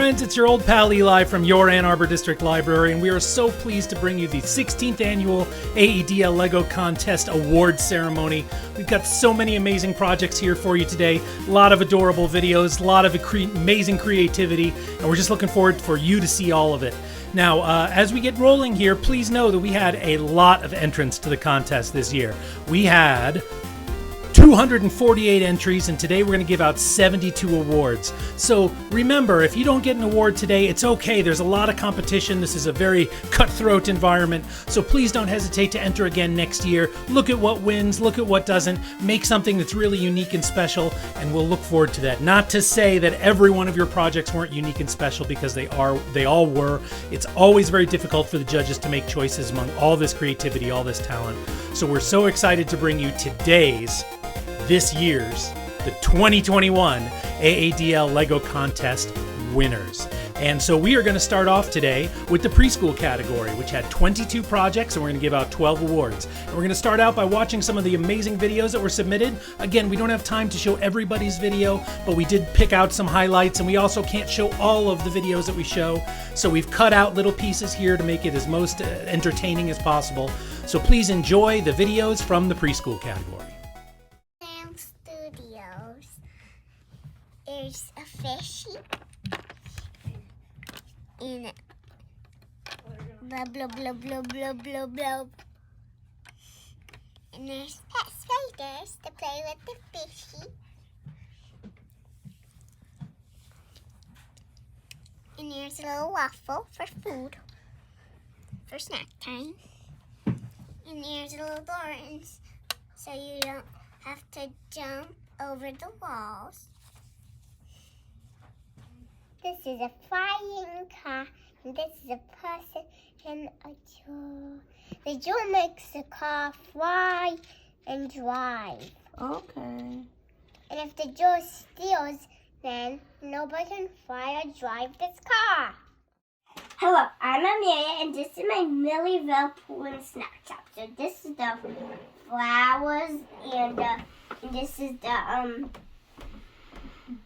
friends, it's your old pal Eli from your Ann Arbor District Library, and we are so pleased to bring you the 16th annual AADL LEGO Contest Awards Ceremony. We've got so many amazing projects here for you today, a lot of adorable videos, a lot of amazing creativity, and we're just looking forward for you to see all of it. Now, as we get rolling here, please know that we had a lot of entrants to the contest this year. We had 248 entries, and today we're going to give out 72 awards. So remember, if you don't get an award today, it's okay. There's a lot of competition. This is a very cutthroat environment, so please don't hesitate to enter again next year. Look at what wins, look at what doesn't, make something that's really unique and special, and we'll look forward to that. Not to say that every one of your projects weren't unique and special, because they all were. It's always very difficult for the judges to make choices among all this creativity, all this talent. So we're so excited to bring you this year's, the 2021 AADL LEGO Contest winners. And so we are going to start off today with the preschool category, which had 22 projects, and we're going to give out 12 awards. And we're going to start out by watching some of the amazing videos that were submitted. Again, we don't have time to show everybody's video, but we did pick out some highlights, and we also can't show all of the videos that we show. So we've cut out little pieces here to make it as most entertaining as possible. So please enjoy the videos from the preschool category. There's a fishy in it. Blah, blah, blah, blah, blah, blah, blah. And there's pet spiders to play with the fishy. And there's a little waffle for food, for snack time. And there's little doors, so you don't have to jump over the walls. This is a flying car, and this is a person in a jaw. The jaw makes the car fly and drive. Okay. And if the jaw steals, then nobody can fly or drive this car. Hello, I'm Amelia, and this is my Milliville pool and snack shop. So this is the flowers, and this is the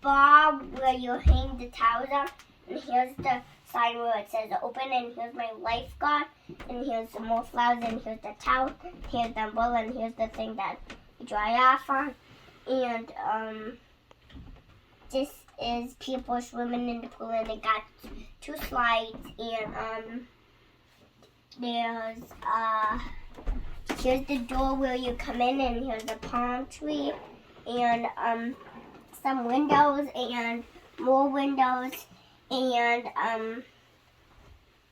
bar where you hang the towels up, and here's the sign where it says open, and here's my lifeguard, and here's some more flowers, and here's the towel, here's the umbrella, and here's the thing that you dry off on, and this is people swimming in the pool, and they got 2 slides, and here's the door where you come in, and here's the palm tree, and some windows and more windows, and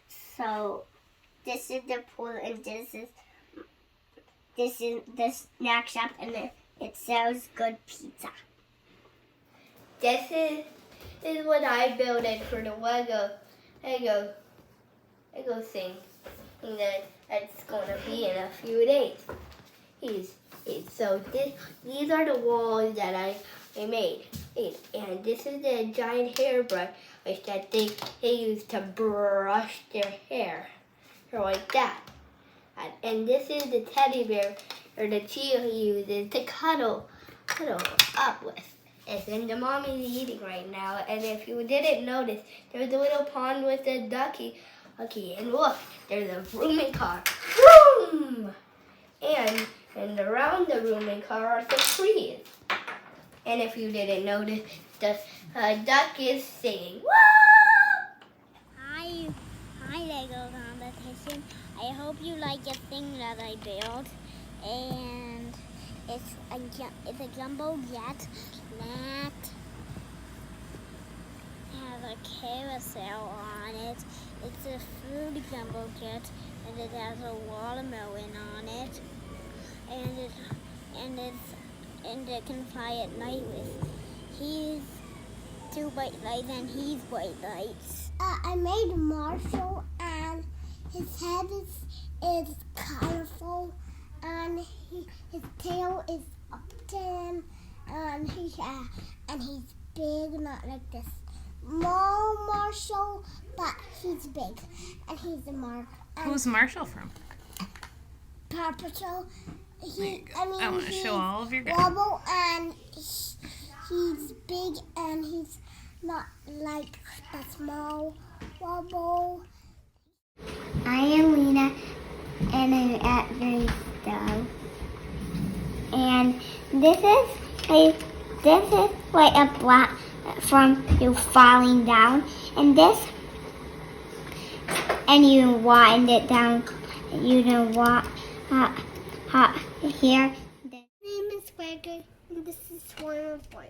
so this is the pool, and this is the snack shop, and it sells good pizza. This is what I built for the Lego thing that it's gonna be in a few days. These are the walls that I made, and this is the giant hairbrush that they use to brush their hair, like that. And this is the teddy bear or the Chia uses to cuddle up with. And the mommy's eating right now. And if you didn't notice, there's a little pond with a ducky. Okay, and look, there's a rooming car. Vroom! And around the rooming car are some trees. And if you didn't notice, the duck is singing. Woo! Hi, Lego competition. I hope you like the thing that I built. And it's a jumbo jet that has a carousel on it. It's a food jumbo jet, and it has a watermelon on it. And it can fly at night with. He's 2 bright lights, and he's bright lights. I made Marshall, and his head is colorful, and his tail is up to him, and he's big, not like this small Marshall, but he's big, and he's a Mark. Who's Marshall from? Paw Patrol. I want to show all of your guys. Wobble, and he's big, and he's not like a small wobble. I am Lena, and I'm at Bristol. And this is like a black from you falling down, and this, and you wind it down. You know what? Here. My name is Gregor, and this is Swarm of Worms.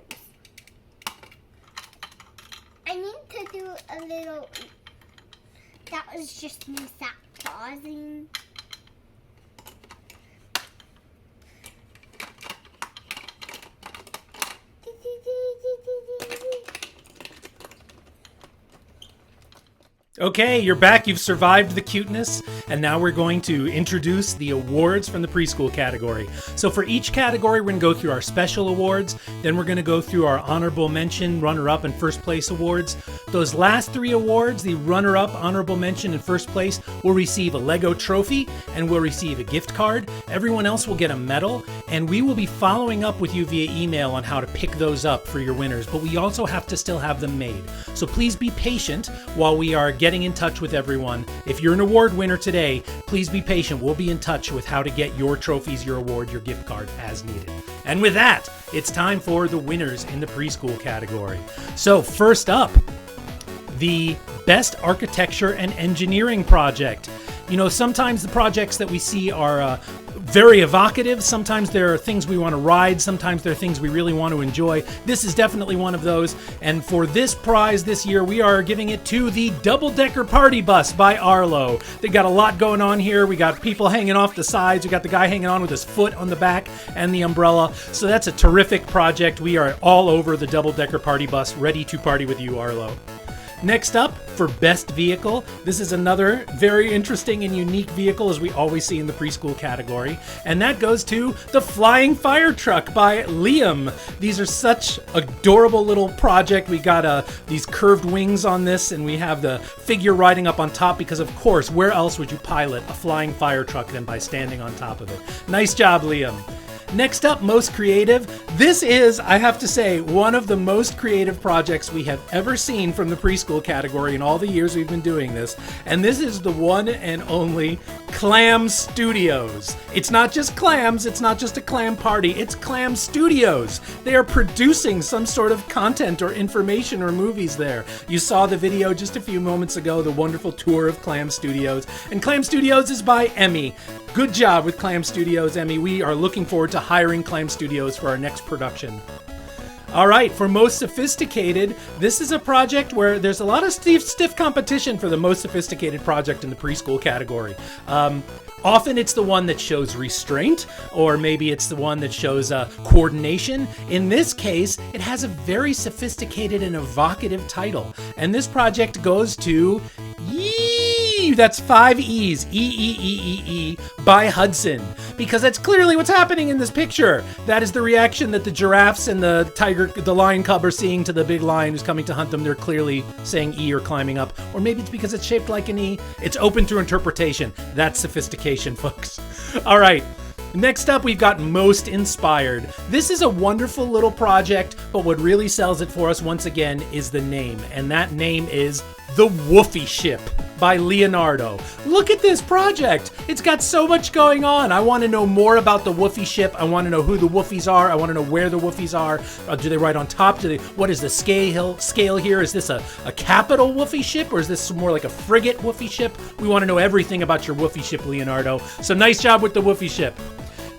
I need to do a little. That was just me pausing. Okay, you're back. You've survived the cuteness, and now we're going to introduce the awards from the preschool category. So for each category, we're going to go through our special awards, then we're going to go through our honorable mention, runner-up, and first place awards. Those last three awards, the runner-up, honorable mention, and first place, will receive a Lego trophy and will receive a gift card. Everyone else will get a medal, and we will be following up with you via email on how to pick those up for your winners, but we also have to still have them made. So please be patient while we are getting in touch with everyone. If you're an award winner today, please be patient. We'll be in touch with how to get your trophies, your award, your gift card as needed. And with that, it's time for the winners in the preschool category. So first up, the Best Architecture and Engineering Project. You know, sometimes the projects that we see are very evocative. Sometimes there are things we want to ride. Sometimes there are things we really want to enjoy. This is definitely one of those. And for this prize this year, we are giving it to the Double-Decker Party Bus by Arlo. They got a lot going on here. We got people hanging off the sides. We got the guy hanging on with his foot on the back and the umbrella. So that's a terrific project. We are all over the Double-Decker Party Bus, ready to party with you, Arlo. Next up, for Best Vehicle, this is another very interesting and unique vehicle, as we always see in the preschool category, and that goes to the Flying Fire Truck by Liam. These are such adorable little project. We got these curved wings on this, and we have the figure riding up on top, because of course, where else would you pilot a flying fire truck than by standing on top of it? Nice job, Liam. Next up, Most Creative. This is, I have to say, one of the most creative projects we have ever seen from the preschool category in all the years we've been doing this. And this is the one and only Clam Studios. It's not just clams, it's not just a clam party, it's Clam Studios. They are producing some sort of content or information or movies there. You saw the video just a few moments ago, the wonderful tour of Clam Studios. And Clam Studios is by Emmy. Good job with Clam Studios, Emmy. We are looking forward to hiring Clam Studios for our next production. All right, for Most Sophisticated, this is a project where there's a lot of stiff competition for the most sophisticated project in the preschool category. Often it's the one that shows restraint, or maybe it's the one that shows coordination. In this case, it has a very sophisticated and evocative title. And this project goes to that's 5 E's, E by Hudson, because that's clearly what's happening in this picture. That is the reaction that the giraffes and the lion cub are seeing to the big lion who's coming to hunt them. They're clearly saying E or climbing up, or maybe it's because it's shaped like an E. It's open through interpretation. That's sophistication, folks. All right. Next up, we've got Most Inspired. This is a wonderful little project, but what really sells it for us once again is the name, and that name is The Woofy Ship by Leonardo. Look at this project. It's got so much going on. I want to know more about the Woofy Ship. I want to know who the Woofies are. I want to know where the Woofies are. Do they ride on top? What is the scale here? Is this a capital Woofy ship, or is this more like a frigate Woofy ship? We want to know everything about your Woofy ship, Leonardo. So nice job with the Woofy ship.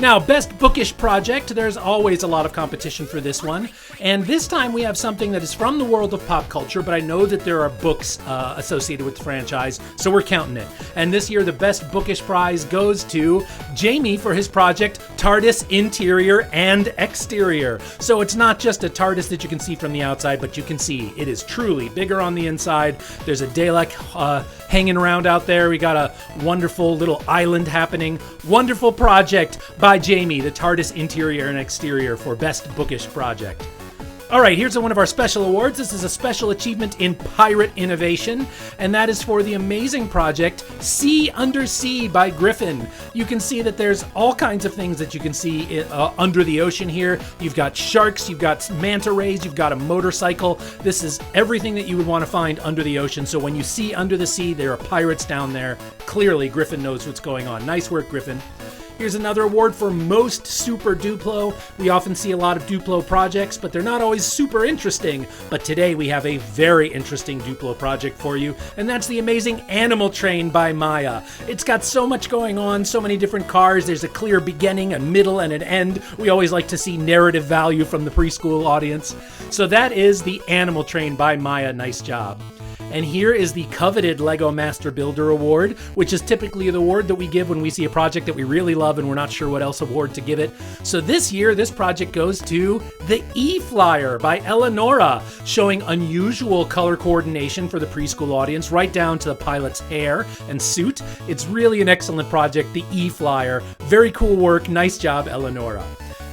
Now, Best Bookish Project, there's always a lot of competition for this one. And this time we have something that is from the world of pop culture, but I know that there are books associated with the franchise, so we're counting it. And this year, the Best Bookish Prize goes to Jamie for his project, TARDIS Interior and Exterior. So it's not just a TARDIS that you can see from the outside, but you can see it is truly bigger on the inside. There's a Dalek hanging around out there. We got a wonderful little island happening. Wonderful project by Jamie, the TARDIS Interior and Exterior for Best Bookish Project. All right, here's one of our special awards. This is a special achievement in pirate innovation, and that is for the amazing project Sea Under Sea by Griffin. You can see that there's all kinds of things that you can see under the ocean here. You've got sharks, you've got manta rays, you've got a motorcycle. This is everything that you would want to find under the ocean. So when you see under the sea, there are pirates down there. Clearly, Griffin knows what's going on. Nice work, Griffin. Here's another award for Most Super Duplo. We often see a lot of Duplo projects, but they're not always super interesting. But today we have a very interesting Duplo project for you, and that's the amazing Animal Train by Maya. It's got so much going on, so many different cars. There's a clear beginning, a middle, and an end. We always like to see narrative value from the preschool audience. So that is the Animal Train by Maya. Nice job. And here is the coveted LEGO Master Builder Award, which is typically the award that we give when we see a project that we really love and we're not sure what else award to give it. So this year, this project goes to the E-Flyer by Eleonora, showing unusual color coordination for the preschool audience, right down to the pilot's hair and suit. It's really an excellent project, the E-Flyer. Very cool work. Nice job, Eleonora.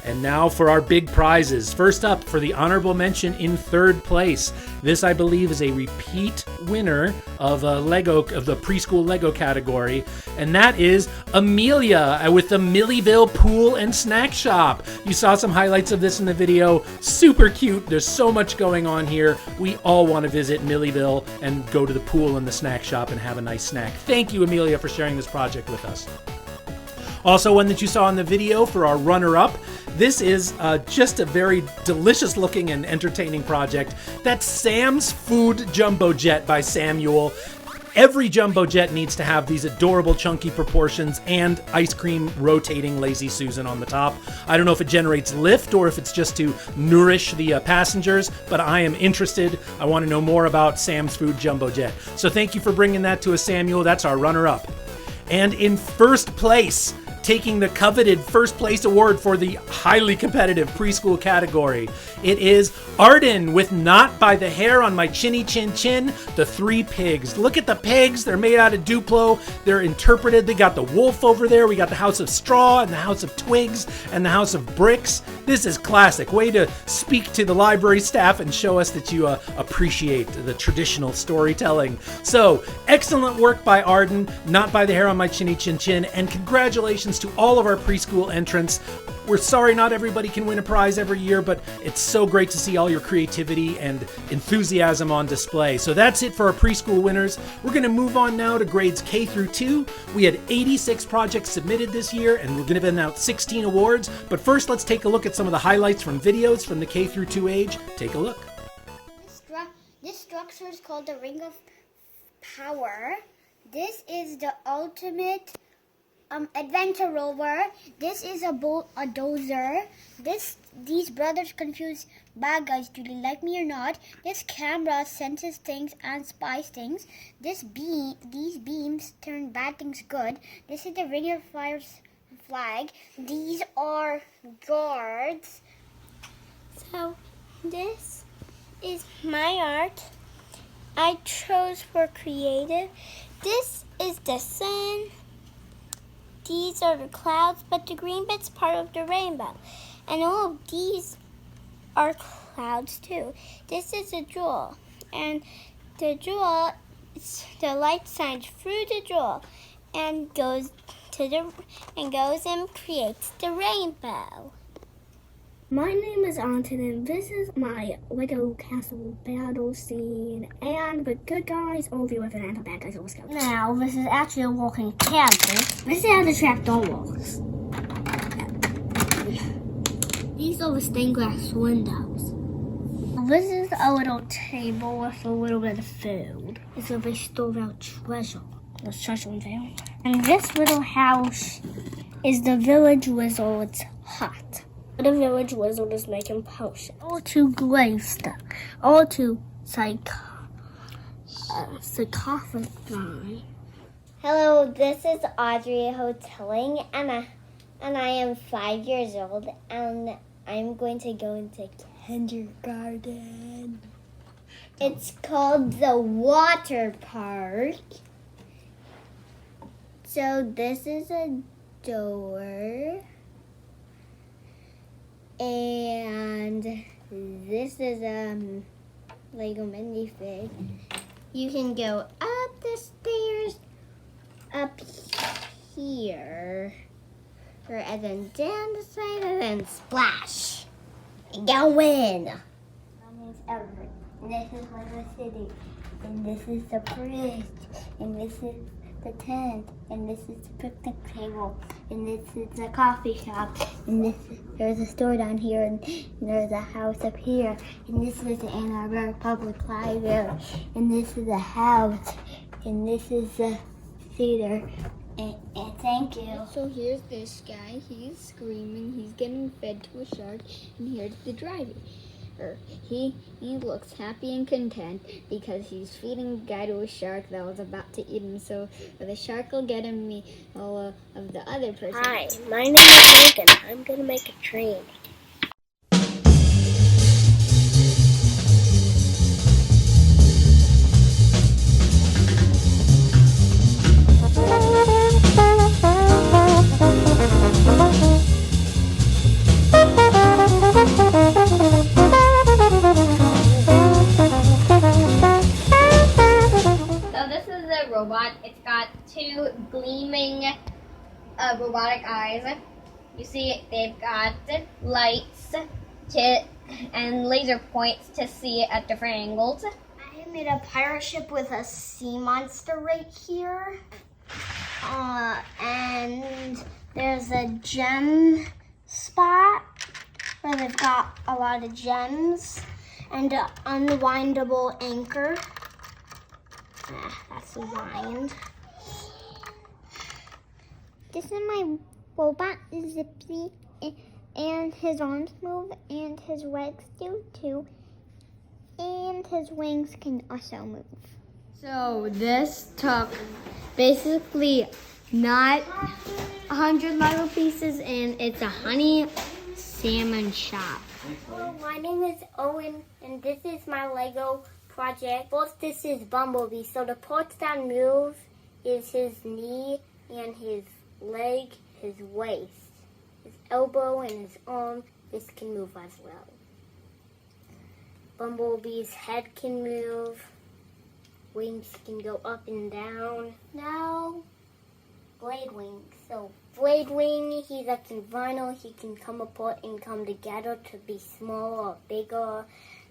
And now for our big prizes. First up, for the honorable mention in third place. This, I believe, is a repeat winner of the preschool Lego category, and that is Amelia with the Milliville Pool and Snack Shop. You saw some highlights of this in the video. Super cute. There's so much going on here. We all want to visit Milliville and go to the pool and the snack shop and have a nice snack. Thank you, Amelia, for sharing this project with us. Also, one that you saw in the video for our runner-up. This is just a very delicious looking and entertaining project. That's Sam's Food Jumbo Jet by Samuel. Every Jumbo Jet needs to have these adorable chunky proportions and ice cream rotating Lazy Susan on the top. I don't know if it generates lift or if it's just to nourish the passengers, but I am interested. I want to know more about Sam's Food Jumbo Jet. So thank you for bringing that to us, Samuel. That's our runner-up. And in first place, taking the coveted first place award for the highly competitive preschool category, it is Arden with Not by the Hair on My Chinny Chin Chin, the Three Pigs. Look at the pigs. They're made out of Duplo. They're interpreted. They got the wolf over there. We got the House of Straw and the House of Twigs and the House of Bricks. This is classic. Way to speak to the library staff and show us that you appreciate the traditional storytelling. So, excellent work by Arden, Not by the Hair on My Chinny Chin Chin, and congratulations to all of our preschool entrants. We're sorry not everybody can win a prize every year, but it's so great to see all your creativity and enthusiasm on display. So that's it for our preschool winners. We're going to move on now to grades K through 2. We had 86 projects submitted this year, and we're going to give out 16 awards. But first, let's take a look at some of the highlights from videos from the K through 2 age. Take a look. This structure is called the Ring of Power. This is the ultimate adventure rover. This is a dozer. These brothers confuse bad guys. Do they like me or not? This camera senses things and spies things. These beams turn bad things good. This is the Ring of Fire's flag. These are guards. So this is my art. I chose for creative. This is the sun. These are the clouds, but the green bit's part of the rainbow. And all of these are clouds too. This is a jewel. And the jewel, the light shines through the jewel and goes and creates the rainbow. My name is Anton, and this is my Lego Castle battle scene. And the good guys all be with it, and the bad guys all scouts. Now, this is actually a walking campus. This is how the trapdoor works. These are the stained glass windows. This is a little table with a little bit of food. It's where they store our treasure. There's treasure in there. And this little house is the village wizard's hut. The village wizard is making potions. All to glaive stuff. All to sarcophagi. Hello, this is Audrey Hoteling, and I am 5 years old, and I'm going to go into kindergarten. It's called the water park. So this is a door. And This is Lego minifig. You can go up the stairs, up here, and then down the side, and then splash. And go in. My name's Everett, and this is Lego City, and this is the bridge, and this is the tent, and this is the picnic table, and this is the coffee shop, and there's a store down here, and there's a house up here, and this is the Ann Arbor Public Library, and this is a house, and this is the theater, and thank you. So here's this guy, he's screaming, he's getting fed to a shark, and here's the driver. He looks happy and content because he's feeding a guy to a shark that was about to eat him. So the shark will get him all of the other person. Hi, my name is Megan. I'm gonna make a train. Robot. It's got two gleaming robotic eyes. You see, they've got lights and laser points to see it at different angles. I made a pirate ship with a sea monster right here. And there's a gem spot where they've got a lot of gems and an unwindable anchor. That's wind. This is my robot, Zippy, and his arms move, and his legs do too, and his wings can also move. So this took basically not 100 Lego pieces, and it's a honey salmon shop. Hello, my name is Owen, and this is my Lego project. Both this is Bumblebee, so the parts that move is his knee and his leg, his waist, his elbow and his arm. This can move as well. Bumblebee's head can move. Wings can go up and down. Now, Blade Wing. So Blade Wing, he's like in vinyl. He can come apart and come together to be smaller or bigger.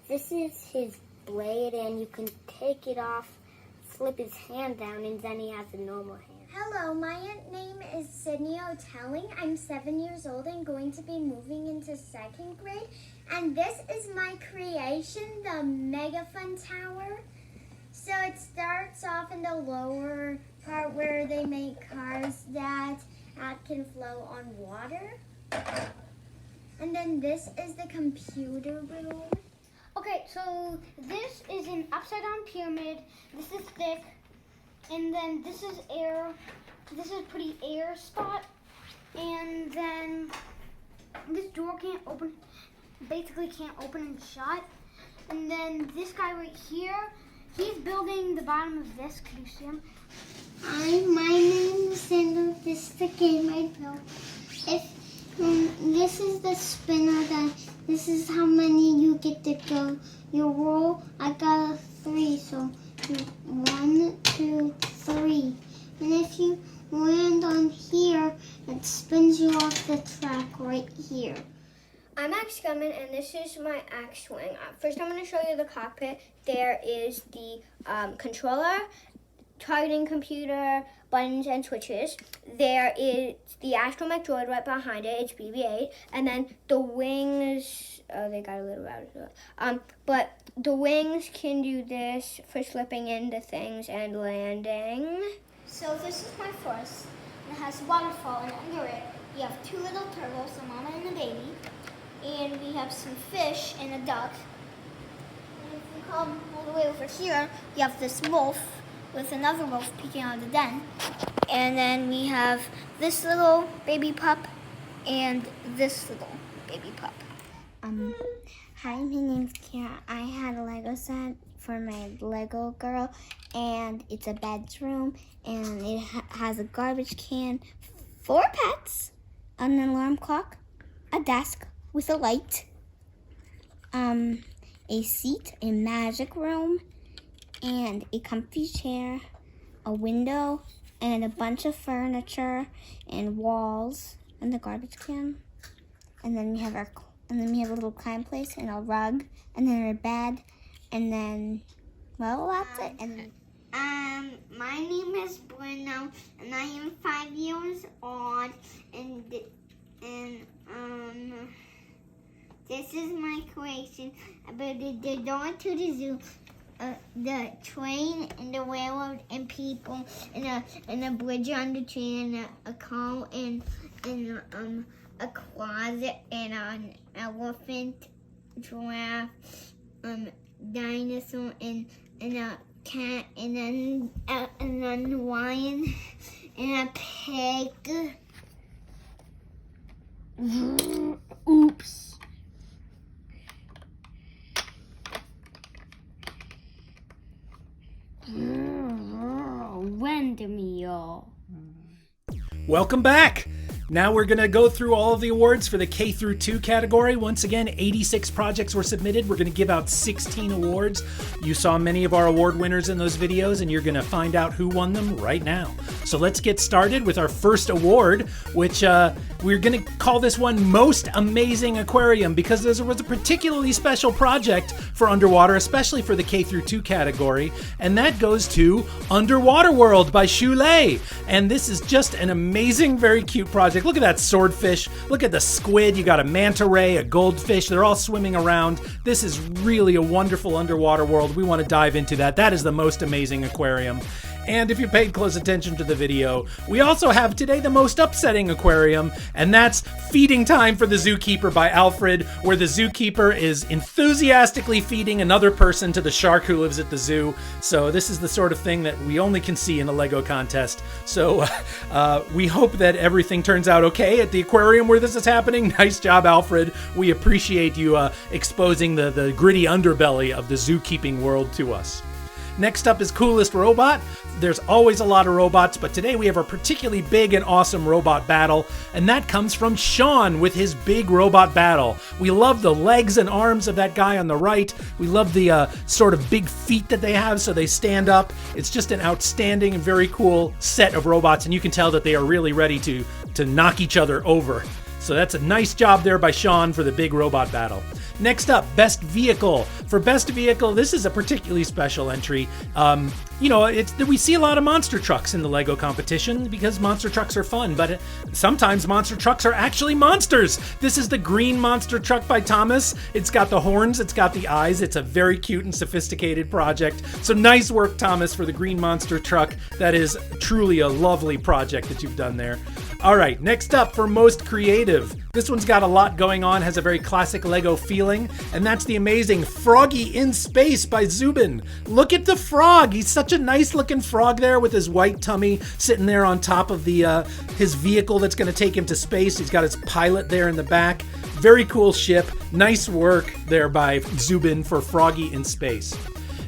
This is his blade, and you can take it off, flip his hand down, and then he has a normal hand. Hello, my name is Sydney O'Telling. I'm 7 years old and going to be moving into 2nd grade. And this is my creation, the Mega Fun Tower. So it starts off in the lower part where they make cars that can flow on water. And then this is the computer room. Okay, so this is an upside down pyramid. This is thick. And then this is air. This is a pretty air spot. And then this door can't open, basically can't open and shut. And then this guy right here, he's building the bottom of this. Can you see him? Hi, my name is Sandra. This is the game I built. This is the spinner that, this is how many you get to go. You roll, I got a 3, so 1, 2, 3. And if you land on here, it spins you off the track right here. I'm Max Gumman, and this is my axe wing. First, I'm going to show you the cockpit. There is the controller, targeting computer, buttons, and switches. There is the astromech droid right behind it. It's BB-8. And then the wings, they got a little router. But the wings can do this for slipping into things and landing. So this is my first. It has a waterfall, and under it, you have 2 little turtles, the mama and the baby. And we have some fish and a duck. And if you come all the way over here, you have this wolf with another wolf peeking out of the den. And then we have this little baby pup and this little baby pup. Hi, my name's Kara. I had a Lego set for my Lego girl, and it's a bedroom, and it has a garbage can, 4 pets, an alarm clock, a desk with a light, a seat, a magic room, and a comfy chair, a window, and a bunch of furniture and walls and the garbage can. And then we have a little climb place and a rug and then a bed and then that's it. And my name is Bruno and I am 5 years old and this is my creation about the door to the zoo, the train and the railroad and people and a bridge on the train and a car and a closet and an elephant, giraffe, dinosaur and a cat and then a lion and a pig. Oops. Wendermeal. Welcome back. Now we're going to go through all of the awards for the K through 2 category. Once again, 86 projects were submitted. We're going to give out 16 awards. You saw many of our award winners in those videos, and you're going to find out who won them right now. So let's get started with our first award, which we're going to call this one Most Amazing Aquarium, because there was a particularly special project for underwater, especially for the K through 2 category, and that goes to Underwater World by Choulet. And this is just an amazing, very cute project. Look at that swordfish. Look at the squid. You got a manta ray, a goldfish. They're all swimming around. This is really a wonderful underwater world. We want to dive into that. That is the Most Amazing Aquarium. And if you paid close attention to the video, we also have today the Most Upsetting Aquarium, and that's Feeding Time for the Zookeeper by Alfred, where the zookeeper is enthusiastically feeding another person to the shark who lives at the zoo. So this is the sort of thing that we only can see in a Lego contest. So we hope that everything turns out okay at the aquarium where this is happening. Nice job, Alfred. We appreciate you exposing the gritty underbelly of the zookeeping world to us. Next up is Coolest Robot. There's always a lot of robots, but today we have a particularly big and awesome robot battle, and that comes from Sean with his big robot battle. We love the legs and arms of that guy on the right. We love the sort of big feet that they have so they stand up. It's just an outstanding and very cool set of robots, and you can tell that they are really ready to knock each other over. So that's a nice job there by Sean for the big robot battle. Next up, Best Vehicle. For Best Vehicle, this is a particularly special entry. We see a lot of monster trucks in the Lego competition because monster trucks are fun, but sometimes monster trucks are actually monsters. This is the Green Monster Truck by Thomas. It's got the horns, it's got the eyes. It's a very cute and sophisticated project. So nice work, Thomas, for the Green Monster Truck. That is truly a lovely project that you've done there. All right, next up for Most Creative. This one's got a lot going on, has a very classic Lego feeling, and that's the amazing Froggy in Space by Zubin. Look at the frog. He's such a nice looking frog there with his white tummy sitting there on top of his vehicle that's going to take him to space. He's got his pilot there in the back. Very cool ship. Nice work there by Zubin for Froggy in Space.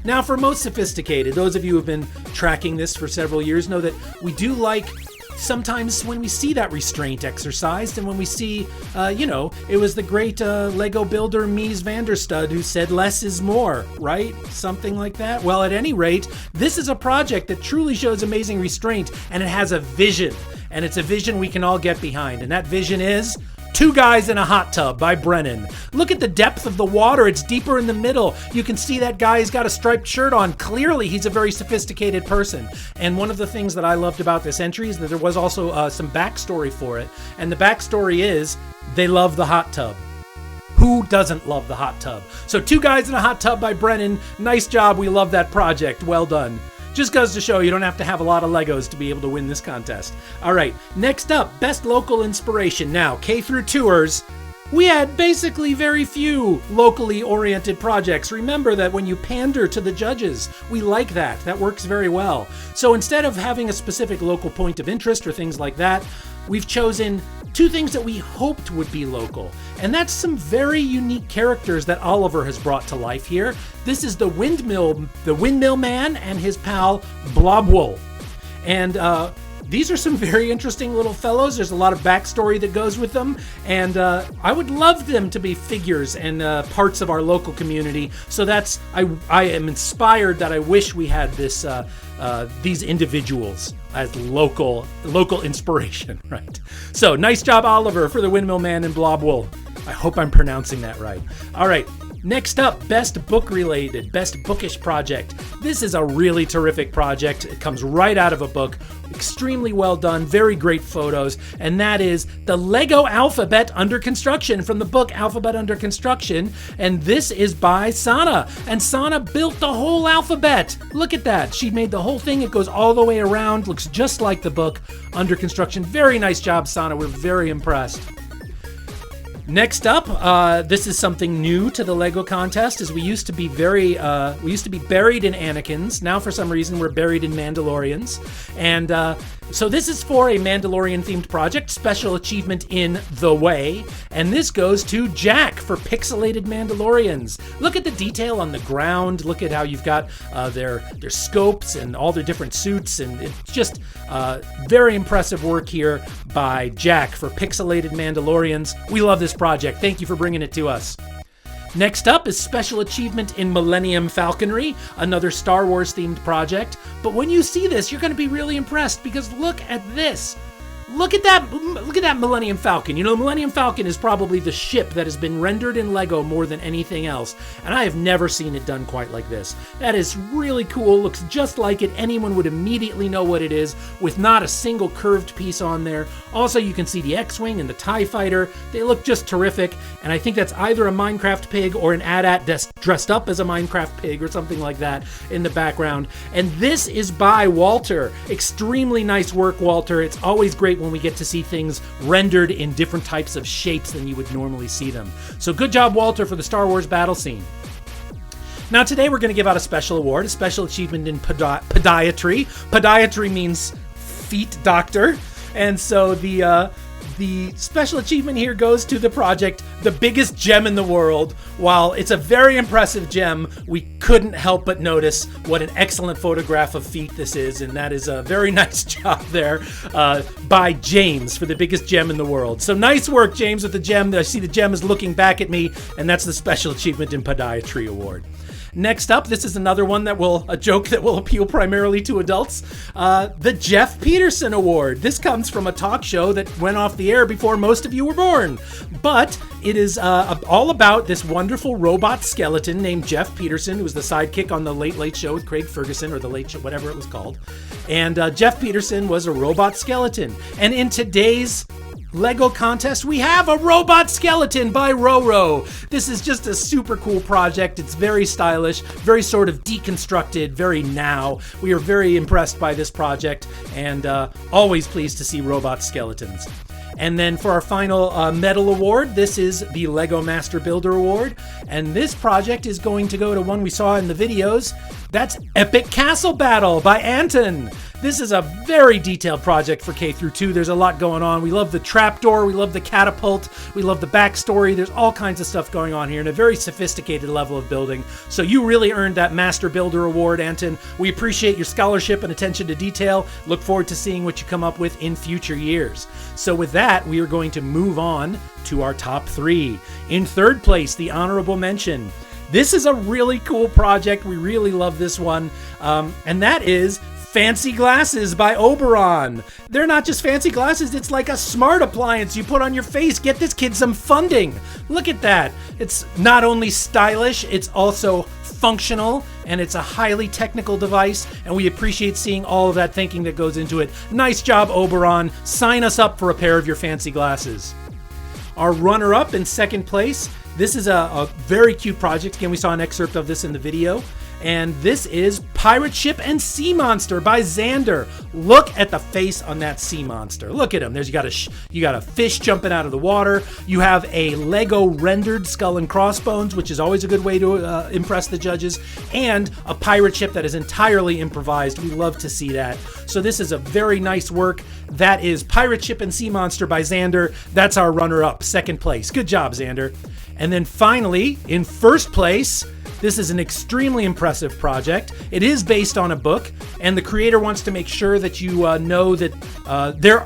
Now for Most Sophisticated, those of you who have been tracking this for several years know that we do like sometimes when we see that restraint exercised, and when we see, it was the great Lego builder Mies van der Stud who said less is more, right? Something like that. Well, at any rate, this is a project that truly shows amazing restraint, and it has a vision, and it's a vision we can all get behind, and that vision is Two Guys in a Hot Tub by Brennan. Look at the depth of the water. It's deeper in the middle. You can see that guy, he's got a striped shirt on. Clearly, he's a very sophisticated person. And one of the things that I loved about this entry is that there was also some backstory for it. And the backstory is they love the hot tub. Who doesn't love the hot tub? So Two Guys in a Hot Tub by Brennan. Nice job. We love that project. Well done. Just goes to show you don't have to have a lot of Legos to be able to win this contest. All right, next up, Best Local Inspiration. Now, K through Tours, we had basically very few locally oriented projects. Remember that when you pander to the judges, we like that. That works very well. So instead of having a specific local point of interest or things like that, we've chosen two things that we hoped would be local. And that's some very unique characters that Oliver has brought to life here. This is the windmill man and his pal Blobwool. And these are some very interesting little fellows. There's a lot of backstory that goes with them, and I would love them to be figures and parts of our local community. So I am inspired that I wish we had these individuals as local inspiration, right? So nice job, Oliver, for the Windmill Man and Blob Wool. I hope I'm pronouncing that right. All right. Next up, best book related, best bookish project. This is a really terrific project. It comes right out of a book. Extremely well done, very great photos, and that is the Lego Alphabet Under Construction from the book Alphabet Under Construction, and this is by Sana, and Sana built the whole alphabet. Look at that. She made the whole thing. It goes all the way around, looks just like the book Under Construction. Very nice job, Sana. We're very impressed. Next up, this is something new to the Lego contest. Is we used to be buried in Anakins. Now, for some reason, we're buried in Mandalorians, and so this is for a Mandalorian-themed project, special achievement in The Way, and this goes to Jack for pixelated Mandalorians. Look at the detail on the ground. Look at how you've got their scopes and all their different suits, and it's just very impressive work here by Jack for pixelated Mandalorians. We love this project. Thank you for bringing it to us. Next up is Special Achievement in Millennium Falconry, another Star Wars themed project. But when you see this, you're going to be really impressed because look at this. Look at that Millennium Falcon. You know, the Millennium Falcon is probably the ship that has been rendered in Lego more than anything else, and I have never seen it done quite like this. That is really cool, looks just like it. Anyone would immediately know what it is, with not a single curved piece on there. Also, you can see the X-Wing and the TIE Fighter. They look just terrific, and I think that's either a Minecraft pig or an AT-AT dressed up as a Minecraft pig or something like that in the background. And this is by Walter. Extremely nice work, Walter. It's always great when we get to see things rendered in different types of shapes than you would normally see them. So good job, Walter, for the Star Wars battle scene. Now today we're going to give out a special award, a special achievement in podiatry. Podiatry means feet doctor. And so the special achievement here goes to the project, The Biggest Gem in the World. While it's a very impressive gem, we couldn't help but notice what an excellent photograph of feet this is, and that is a very nice job there by James for The Biggest Gem in the World. So nice work, James, with the gem. I see the gem is looking back at me, and that's the Special Achievement in Podiatry Award. Next up, this is another one a joke that will appeal primarily to adults. The Jeff Peterson Award. This comes from a talk show that went off the air before most of you were born. But it is all about this wonderful robot skeleton named Jeff Peterson, who was the sidekick on the Late Late Show with Craig Ferguson, or the Late Show, whatever it was called. And Jeff Peterson was a robot skeleton. And in today's Lego contest, we have a robot skeleton by Roro. This is just a super cool project. It's very stylish, very sort of deconstructed, very now. We are very impressed by this project and always pleased to see robot skeletons. And then for our final medal award, this is the Lego Master Builder Award. And this project is going to go to one we saw in the videos. That's Epic Castle Battle by Anton. This is a very detailed project for K through 2. There's a lot going on. We love the trapdoor. We love the catapult. We love the backstory. There's all kinds of stuff going on here and a very sophisticated level of building. So you really earned that Master Builder Award, Anton. We appreciate your scholarship and attention to detail. Look forward to seeing what you come up with in future years. So with that, we are going to move on to our top 3. In third place, the honorable mention. This is a really cool project. We really love this one. And that is Fancy Glasses by Oberon. They're not just fancy glasses, it's like a smart appliance you put on your face. Get this kid some funding. Look at that. It's not only stylish, it's also functional, and it's a highly technical device, and we appreciate seeing all of that thinking that goes into it. Nice job, Oberon. Sign us up for a pair of your fancy glasses. Our runner-up in second place, this is a very cute project. Again, we saw an excerpt of this in the video. And this is Pirate Ship and Sea Monster by Xander. Look at the face on that sea monster. Look at him. You got a fish jumping out of the water. You have a Lego rendered skull and crossbones, which is always a good way to impress the judges, and a pirate ship that is entirely improvised. We love to see that. So this is a very nice work. That is Pirate Ship and Sea Monster by Xander. That's our runner-up, second place. Good job, Xander. And then finally, in first place, This is an extremely impressive project. It is based on a book, and the creator wants to make sure that you know that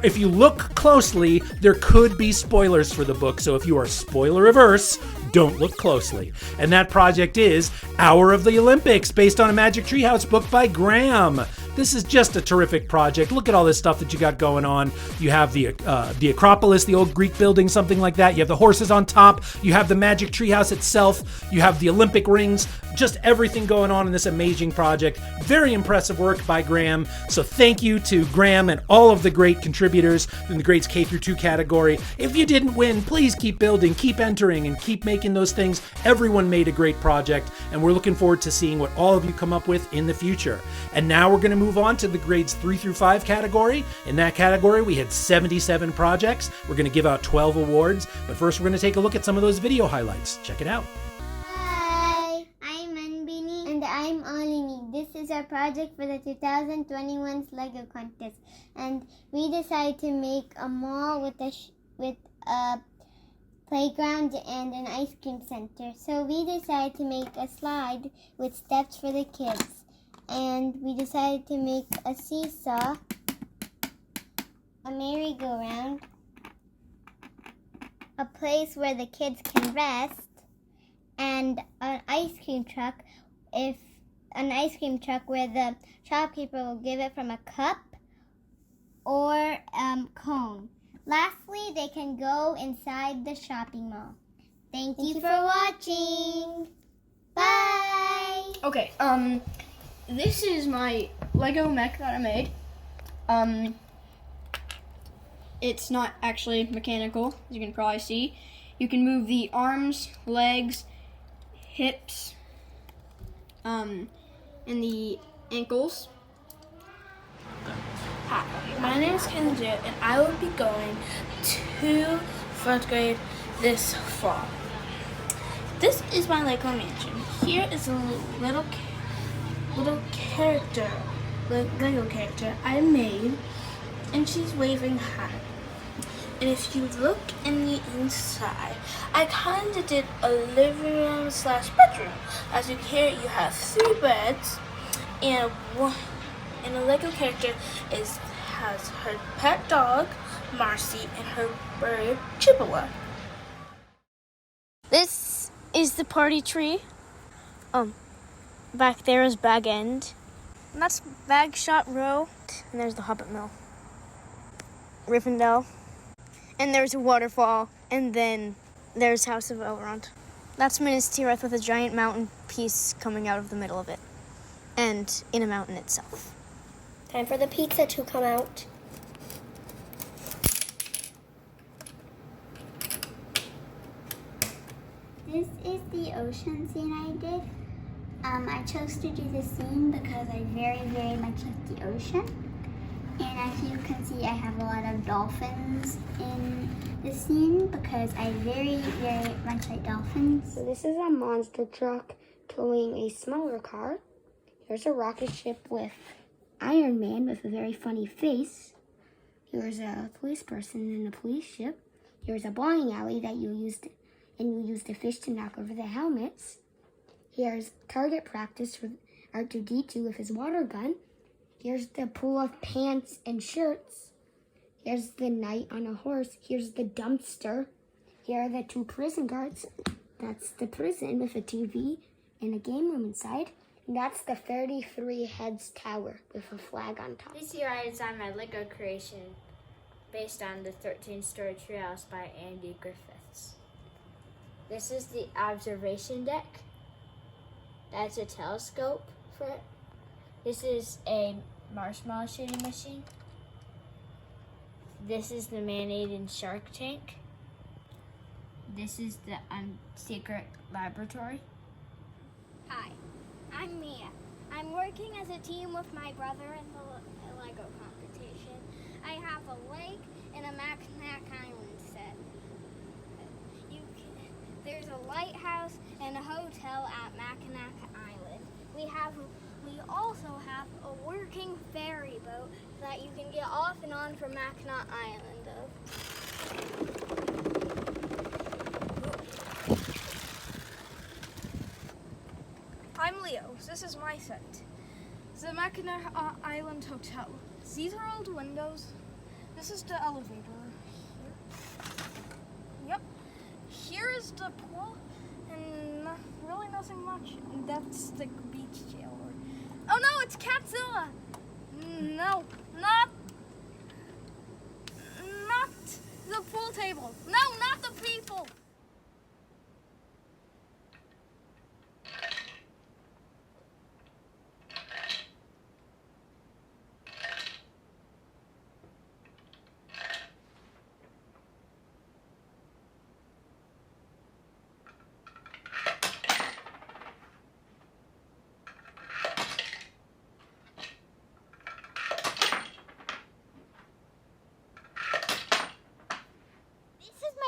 if you look closely, there could be spoilers for the book. So if you are spoiler averse, don't look closely. And that project is Hour of the Olympics, based on a Magic Treehouse book by Graham. This is just a terrific project. Look at all this stuff that you got going on. You have the Acropolis, the old Greek building, something like that. You have the horses on top. You have the Magic Treehouse itself. You have the Olympic rings. Just everything going on in this amazing project. Very impressive work by Graham. So thank you to Graham and all of the great contributors in the grades K through 2 category. If you didn't win, please keep building, keep entering, and keep making those things. Everyone made a great project, and we're looking forward to seeing what all of you come up with in the future. And now we're going to move on to the grades 3 through 5 category. In that category, we had 77 projects. We're going to give out 12 awards, but first we're going to take a look at some of those video highlights. Check it out. Hi, I'm Manbini. And I'm Olini. This is our project for the 2021's Lego contest. And we decided to make a mall with a playground and an ice cream center. So we decided to make a slide with steps for the kids. And we decided to make a seesaw, a merry-go-round, a place where the kids can rest, and an ice cream truck. Where the shopkeeper will give it from a cup or cone. Lastly, they can go inside the shopping mall. Thank you for watching. Bye. Okay, this is my Lego mech that I made. It's not actually mechanical, as you can probably see. You can move the arms, legs, hips, and the ankles. Hi, my name is Kenzie, and I will be going to 4th grade this fall. This is my Lego mansion. Here is a little character, Lego character I made, and she's waving hi. And if you look in the inside, I kind of did a living room / bedroom. As you can hear, you have 3 beds, and the Lego character has her pet dog, Marcy, and her bird, Chippewa. This is the party tree. Back there is Bag End. And that's Bag Shot Row. And there's the Hobbit Mill. Rivendell. And there's a waterfall. And then there's House of Elrond. That's Minas Tirith with a giant mountain piece coming out of the middle of it. And in a mountain itself. Time for the pizza to come out. This is the ocean scene I did. I chose to do this scene because I very, very much like the ocean. And as you can see, I have a lot of dolphins in this scene because I very, very much like dolphins. So this is a monster truck towing a smaller car. Here's a rocket ship with Iron Man with a very funny face. Here's a police person in a police ship. Here's a bowling alley that you use the fish to knock over the helmets. Here's target practice for R2-D2 with his water gun. Here's the pool of pants and shirts. Here's the knight on a horse. Here's the dumpster. Here are the 2 prison guards. That's the prison with a TV and a game room inside. And that's the 33 Heads Tower with a flag on top. This year I designed my Lego creation based on the 13-story treehouse by Andy Griffiths. This is the observation deck. That's a telescope for it. This is a marshmallow shooting machine. This is the man-eating shark tank. This is the secret laboratory. Hi, I'm Mia. I'm working as a team with my brother in the Lego competition. I have a lake and a Mackinac Island set. There's a lighthouse and a hotel at Mackinac Island. We also have a working ferry boat that you can get off and on from Mackinac Island of. this is my set. The Mackinac Island Hotel. These are all the windows. This is the elevator. Here. Yep. Here is the pool, and really nothing much. And that's the beach jail. Oh no, it's Catzilla! No, not the pool table. No, not the people.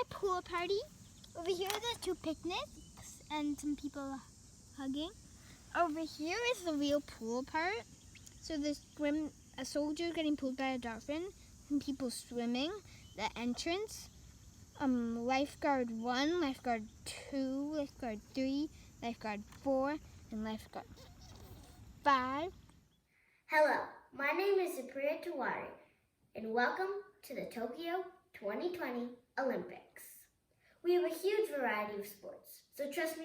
Pool party. Over here there's 2 picnics and some people hugging. Over here is the real pool part. So there's a soldier getting pulled by a dolphin, some people swimming, the entrance, lifeguard 1, lifeguard 2, lifeguard 3, lifeguard 4, and lifeguard 5. Hello, my name is Supriya Tiwari, and welcome to the Tokyo 2020 Olympics. We have a huge variety of sports, so trust me,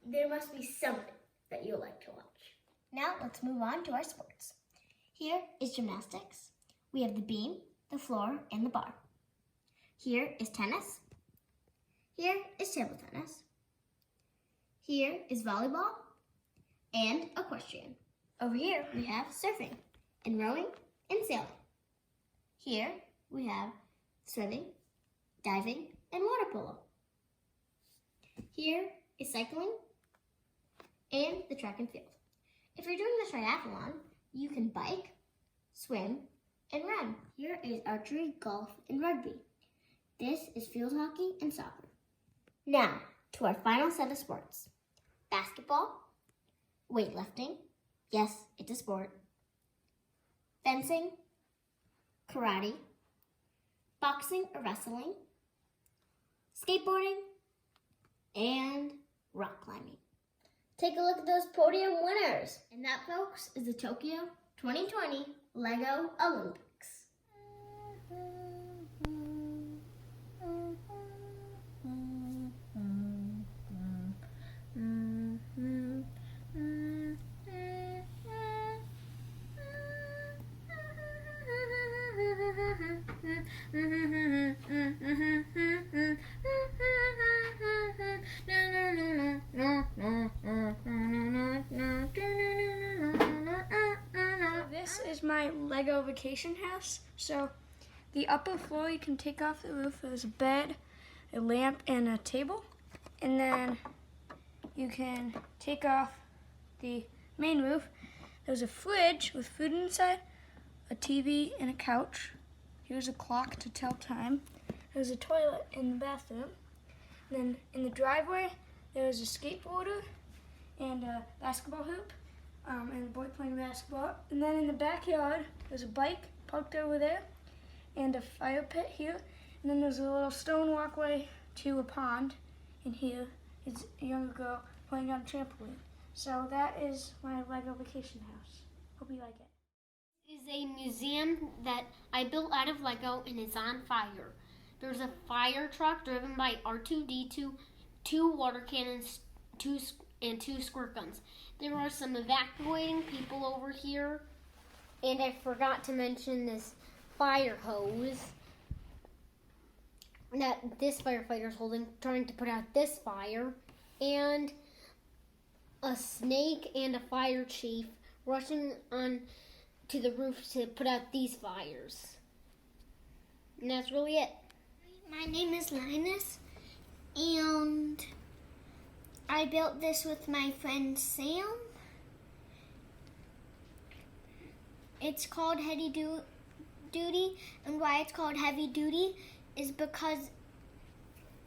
there must be something that you'll like to watch. Now let's move on to our sports. Here is gymnastics. We have the beam, the floor, and the bar. Here is tennis. Here is table tennis. Here is volleyball and equestrian. Over here we have surfing and rowing and sailing. Here we have swimming, diving, and water polo. Here is cycling and the track and field. If you're doing the triathlon, you can bike, swim, and run. Here is archery, golf, and rugby. This is field hockey and soccer. Now, to our final set of sports. Basketball, weightlifting, yes, it's a sport, fencing, karate, boxing or wrestling, skateboarding, and rock climbing. Take a look at those podium winners. And that, folks, is the Tokyo 2020 Lego Olympics. This is my Lego vacation house. So the upper floor you can take off the roof. There's a bed, a lamp, and a table. And then you can take off the main roof. There's a fridge with food inside, a TV, and a couch. Here's a clock to tell time. There's a toilet in the bathroom. And then in the driveway, there's a skateboarder and a basketball hoop, and a boy playing basketball. And then in the backyard, there's a bike parked over there, and a fire pit here. And then there's a little stone walkway to a pond. And here is a younger girl playing on a trampoline. So that is my Lego vacation house. Hope you like it. Is a museum that I built out of Lego and is on fire. There's a fire truck driven by R2-D2, 2 water cannons, two squirt guns. There are some evacuating people over here, and I forgot to mention this fire hose that this firefighter is holding, trying to put out this fire, and a snake and a fire chief rushing on to the roof to put out these fires. And that's really it. My name is Linus, and I built this with my friend Sam. It's called Heavy Duty, and why it's called Heavy Duty is because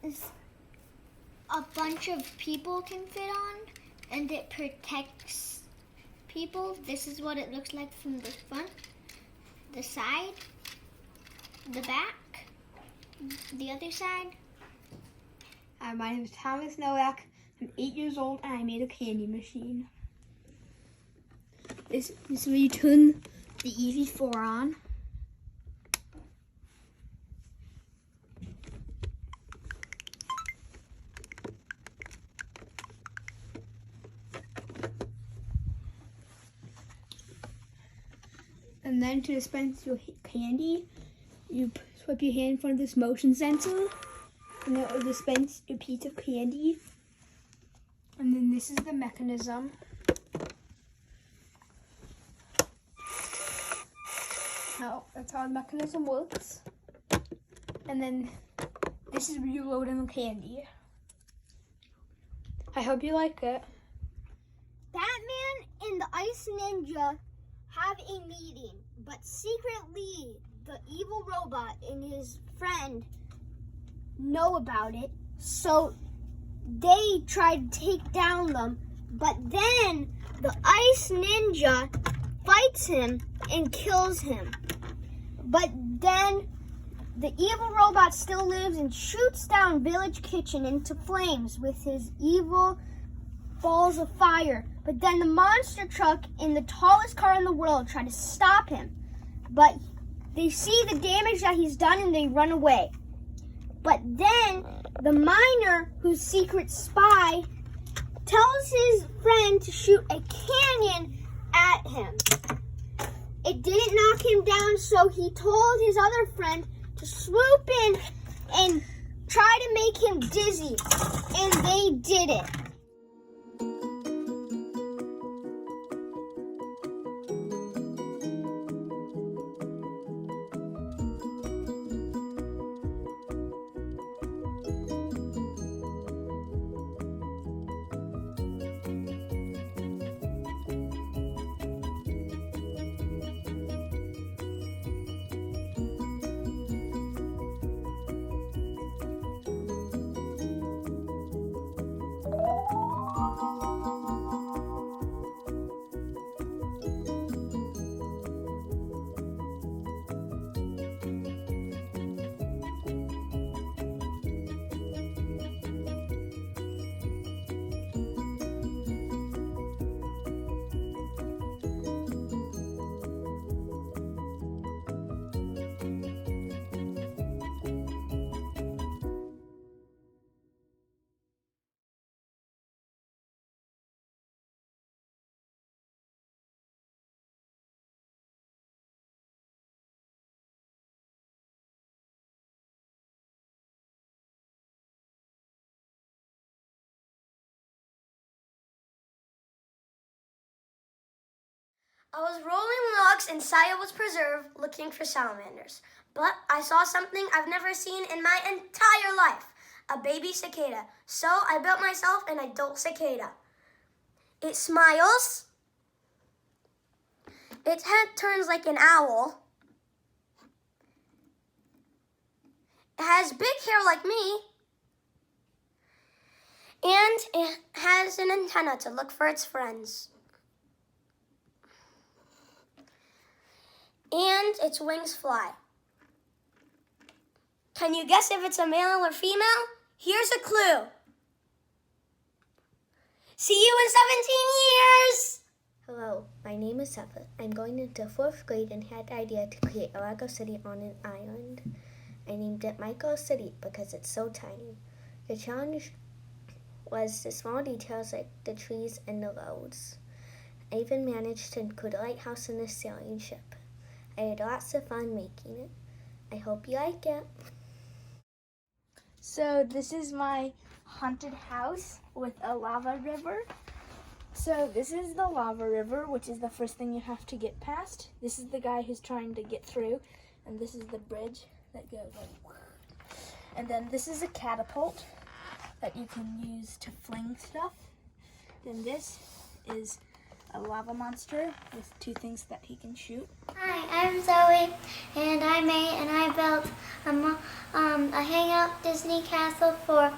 a bunch of people can fit on, and it protects people. This is what it looks like from the front, the side, the back, the other side. Hi, my name is Thomas Nowak. I'm 8 years old and I made a candy machine. This is where you turn the EV4 on. And then to dispense your candy, you swipe your hand in front of this motion sensor, and it will dispense your piece of candy. And then this is the mechanism. Now, that's how the mechanism works. And then this is where you load in the candy. I hope you like it. Batman and the Ice Ninja have a meeting, but secretly the evil robot and his friend know about it, so they try to take down them, but then the Ice Ninja fights him and kills him. But then the evil robot still lives and shoots down Village Kitchen into flames with his evil balls of fire. But then the monster truck and the tallest car in the world try to stop him. But they see the damage that he's done and they run away. But then the miner, who's secret spy, tells his friend to shoot a cannon at him. It didn't knock him down, so he told his other friend to swoop in and try to make him dizzy. And they did it. I was rolling logs inside was preserve looking for salamanders, but I saw something I've never seen in my entire life, a baby cicada. So I built myself an adult cicada. It smiles, its head turns like an owl, it has big hair like me, and it has an antenna to look for its friends. And its wings fly. Can you guess if it's a male or female? Here's a clue. See you in 17 years! Hello, my name is Sefa. I'm going into 4th grade and had the idea to create a Lego city on an island. I named it Micro City because it's so tiny. The challenge was the small details like the trees and the roads. I even managed to include a lighthouse and a sailing ship. I had lots of fun making it. I hope you like it. So this is my haunted house with a lava river. So this is the lava river, which is the first thing you have to get past. This is the guy who's trying to get through, and this is the bridge that goes like. And then this is a catapult that you can use to fling stuff. Then this is a lava monster with 2 things that he can shoot. Hi, I'm Zoe, and I built a hangout Disney castle for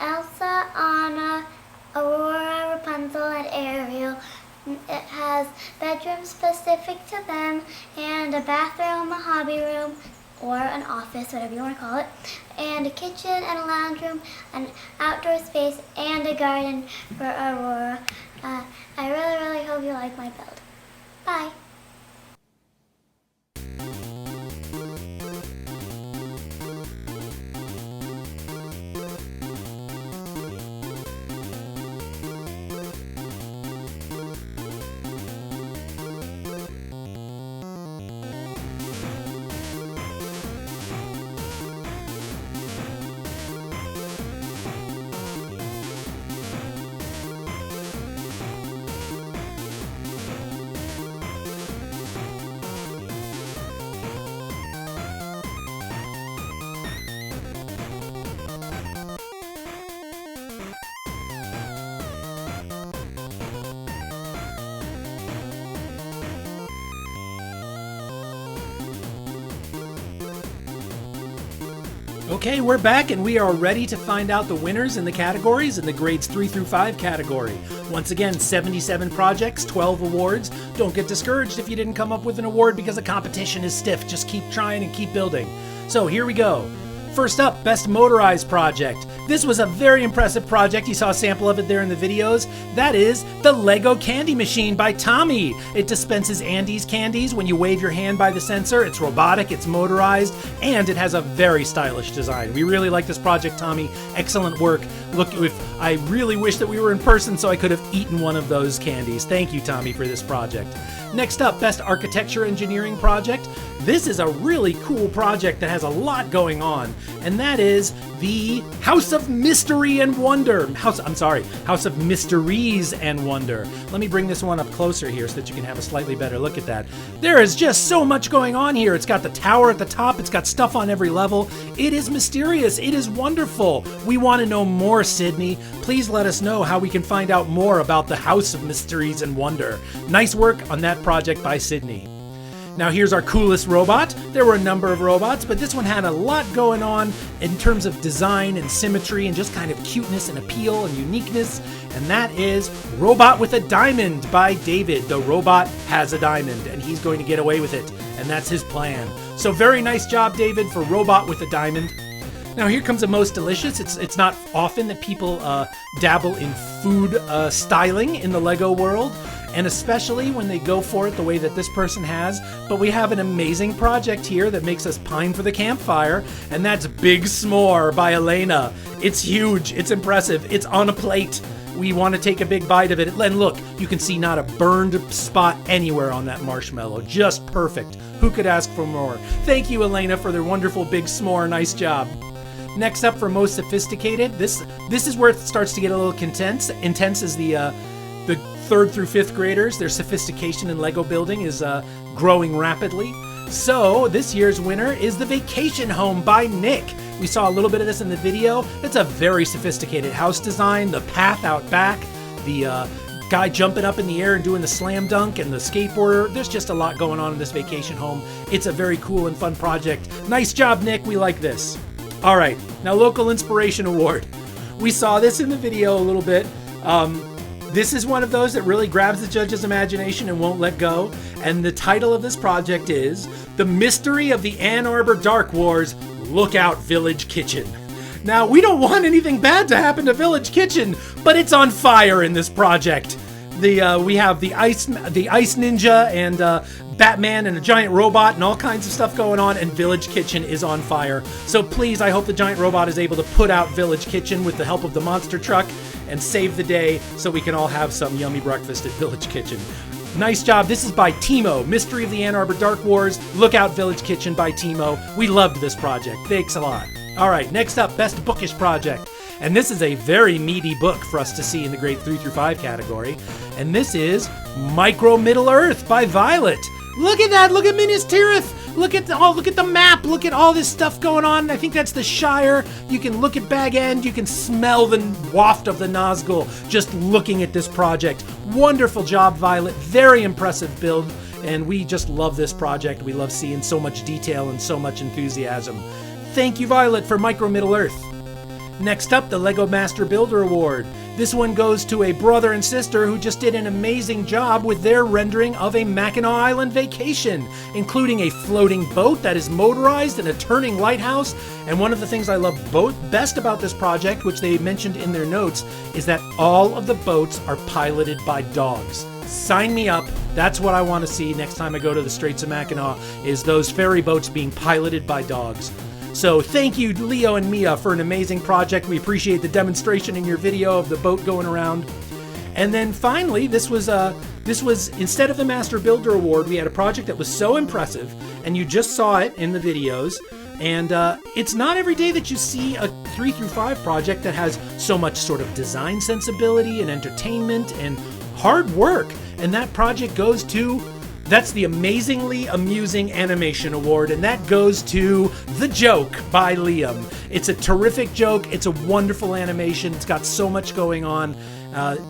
Elsa, Anna, Aurora, Rapunzel, and Ariel. It has bedrooms specific to them, and a bathroom, a hobby room, or an office, whatever you want to call it, and a kitchen and a lounge room, an outdoor space, and a garden for Aurora. I really hope you like my build. Bye. Okay, we're back and we are ready to find out the winners in the categories in the grades 3 through 5 category. Once again, 77 projects, 12 awards. Don't get discouraged if you didn't come up with an award because the competition is stiff. Just keep trying and keep building. So here we go. First up, Best Motorized Project. This was a very impressive project. You saw a sample of it there in the videos. That is the Lego Candy Machine by Tommy. It dispenses Andy's candies when you wave your hand by the sensor. It's robotic, it's motorized, and it has a very stylish design. We really like this project, Tommy. Excellent work. Look, I really wish that we were in person so I could have eaten one of those candies. Thank you, Tommy, for this project. Next up, Best Architecture Engineering Project. This is a really cool project that has a lot going on, and that is the House of Mystery and Wonder. House of Mysteries and Wonder. Let me bring this one up closer here so that you can have a slightly better look at that. There is just so much going on here. It's got the tower at the top. It's got stuff on every level. It is mysterious. It is wonderful. We want to know more, Sydney. Please let us know how we can find out more about the House of Mysteries and Wonder. Nice work on that project by Sydney. Now here's our coolest robot. There were a number of robots, but this one had a lot going on in terms of design and symmetry and just kind of cuteness and appeal and uniqueness. And that is Robot with a Diamond by David. The robot has a diamond and he's going to get away with it. And that's his plan. So very nice job, David, for Robot with a Diamond. Now here comes a most delicious. It's not often that people dabble in food styling in the Lego world, and especially when they go for it the way that this person has. But we have an amazing project here that makes us pine for the campfire, and that's Big S'more by Elena. It's huge, it's impressive, it's on a plate. We want to take a big bite of it. And look, you can see not a burned spot anywhere on that marshmallow. Just perfect. Who could ask for more? Thank you, Elena, for the wonderful Big S'more. Nice job. Next up for most sophisticated, this is where it starts to get a little intense. Intense is the 3rd through 5th graders. Their sophistication in Lego building is growing rapidly. So this year's winner is the Vacation Home by Nick. We saw a little bit of this in the video. It's a very sophisticated house design. The path out back, the guy jumping up in the air and doing the slam dunk, and the skateboarder. There's just a lot going on in this Vacation Home. It's a very cool and fun project. Nice job, Nick. We like this. All right, now Local Inspiration Award. We saw this in the video a little bit. This is one of those that really grabs the judge's imagination and won't let go. And the title of this project is The Mystery of the Ann Arbor Dark Wars, Look Out Village Kitchen. Now, we don't want anything bad to happen to Village Kitchen, but it's on fire in this project. We have the ice ninja and Batman and a giant robot and all kinds of stuff going on, and Village Kitchen is on fire. So please, I hope the giant robot is able to put out Village Kitchen with the help of the monster truck and save the day so we can all have some yummy breakfast at Village Kitchen. Nice job. This is by Timo. Mystery of the Ann Arbor Dark Wars, Look Out Village Kitchen by Timo. We loved this project. Thanks a lot. All right, next up, Best Bookish Project. And this is a very meaty book for us to see in the grade 3 through 5 category. And this is Micro Middle Earth by Violet. Look at that. Look at Minas Tirith. Look at the map. Look at all this stuff going on. I think that's the Shire. You can look at Bag End. You can smell the waft of the Nazgul just looking at this project. Wonderful job, Violet. Very impressive build. And we just love this project. We love seeing so much detail and so much enthusiasm. Thank you, Violet, for Micro Middle Earth. Next up, the Lego Master Builder Award. This one goes to a brother and sister who just did an amazing job with their rendering of a Mackinac Island vacation, including a floating boat that is motorized and a turning lighthouse. And one of the things I love best about this project, which they mentioned in their notes, is that all of the boats are piloted by dogs. Sign me up. That's what I want to see next time I go to the Straits of Mackinac, is those ferry boats being piloted by dogs. So thank you, Leo and Mia, for an amazing project. We appreciate the demonstration in your video of the boat going around. And then finally, this was instead of the Master Builder Award, we had a project that was so impressive, and you just saw it in the videos. And it's not every day that you see a 3 through 5 project that has so much sort of design sensibility and entertainment and hard work. And that project goes to, that's the Amazingly Amusing Animation Award, and that goes to The Joke by Liam. It's a terrific joke. It's a wonderful animation. It's got so much going on.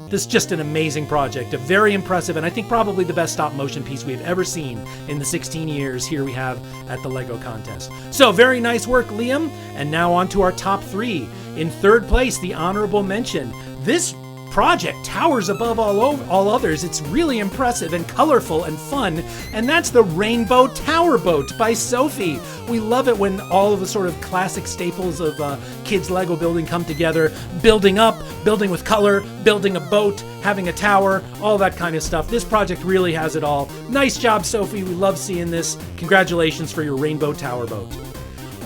This is just an amazing project, a very impressive, and I think probably the best stop motion piece we've ever seen in the 16 years here we have at the LEGO contest. So very nice work, Liam. And now on to our top 3. In third place, the honorable mention. This project towers above all others. It's really impressive and colorful and fun, and that's the Rainbow Tower Boat by Sophie. We love it when all of the sort of classic staples of kids Lego building come together. Building up, building with color, building a boat, having a tower, all that kind of stuff. This project really has it all. Nice job, Sophie. We love seeing this. Congratulations for your Rainbow Tower Boat.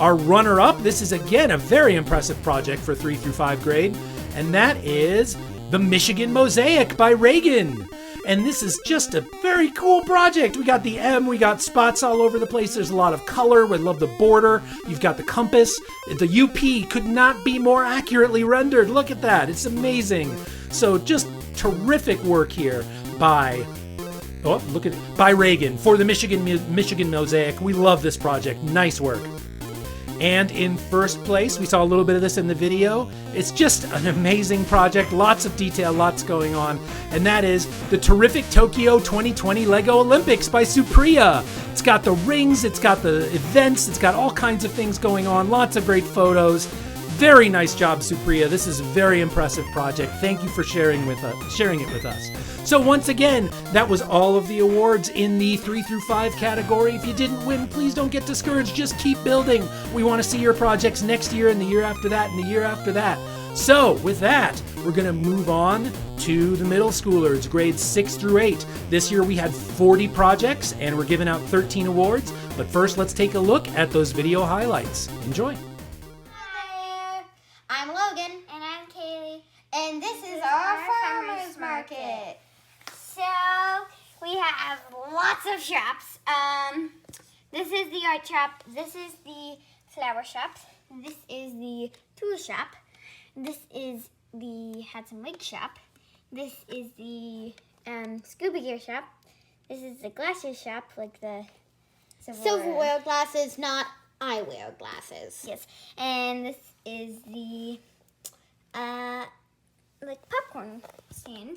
Our runner-up, this is again a very impressive project for 3 through 5 grade, and that is the Michigan Mosaic by Reagan. And this is just a very cool project. We got the M, we got spots all over the place. There's a lot of color. We love the border. You've got the compass. The UP could not be more accurately rendered. Look at that. It's amazing. So just terrific work here by Reagan for the Michigan Mosaic. We love this project. Nice work. And in first place, we saw a little bit of this in the video. It's just an amazing project, lots of detail, lots going on. And that is the terrific Tokyo 2020 Lego Olympics by Supriya. It's got the rings, it's got the events, it's got all kinds of things going on, lots of great photos. Very nice job, Supriya. This is a very impressive project. Thank you for sharing it with us. So once again, that was all of the awards in the 3 through 5 category. If you didn't win, please don't get discouraged. Just keep building. We want to see your projects next year and the year after that and the year after that. So with that, we're going to move on to the middle schoolers, grades 6 through 8. This year we had 40 projects and we're giving out 13 awards. But first, let's take a look at those video highlights. Enjoy. I'm Logan. And I'm Kaylee. And this is our farmer's market. So, we have lots of shops. This is the art shop. This is the flower shop. This is the tool shop. This is the hats and wigs shop. This is the scuba gear shop. This is the glasses shop, like the silverware glasses, not eyewear glasses. Yes. And this is the like popcorn stand.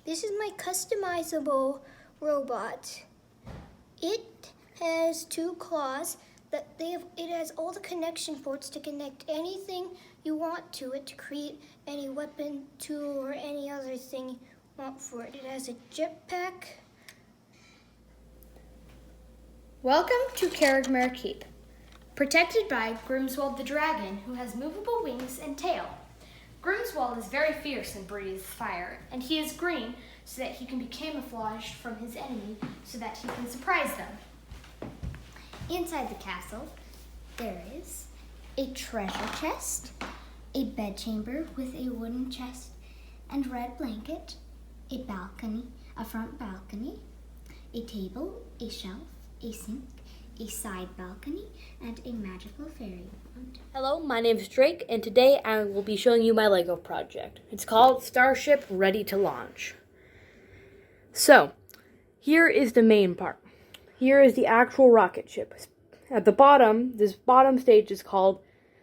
This is my customizable robot. It has 2 claws. It has all the connection ports to connect anything you want to it to create any weapon, tool, or any other thing you want for it. It has a jetpack. Welcome to Carragmere Keep, protected by Grimswald the dragon, who has movable wings and tail. Grimswald is very fierce and breathes fire, and he is green so that he can be camouflaged from his enemy so that he can surprise them. Inside the castle, there is a treasure chest, a bedchamber with a wooden chest and red blanket, a balcony, a front balcony, a table, a shelf, a sink, a side balcony, and a magical fairy wand. Hello, my name is Drake, and today I will be showing you my Lego project. It's called Starship Ready to Launch. So, here is the main part. Here is the actual rocket ship. At the bottom, this bottom stage is called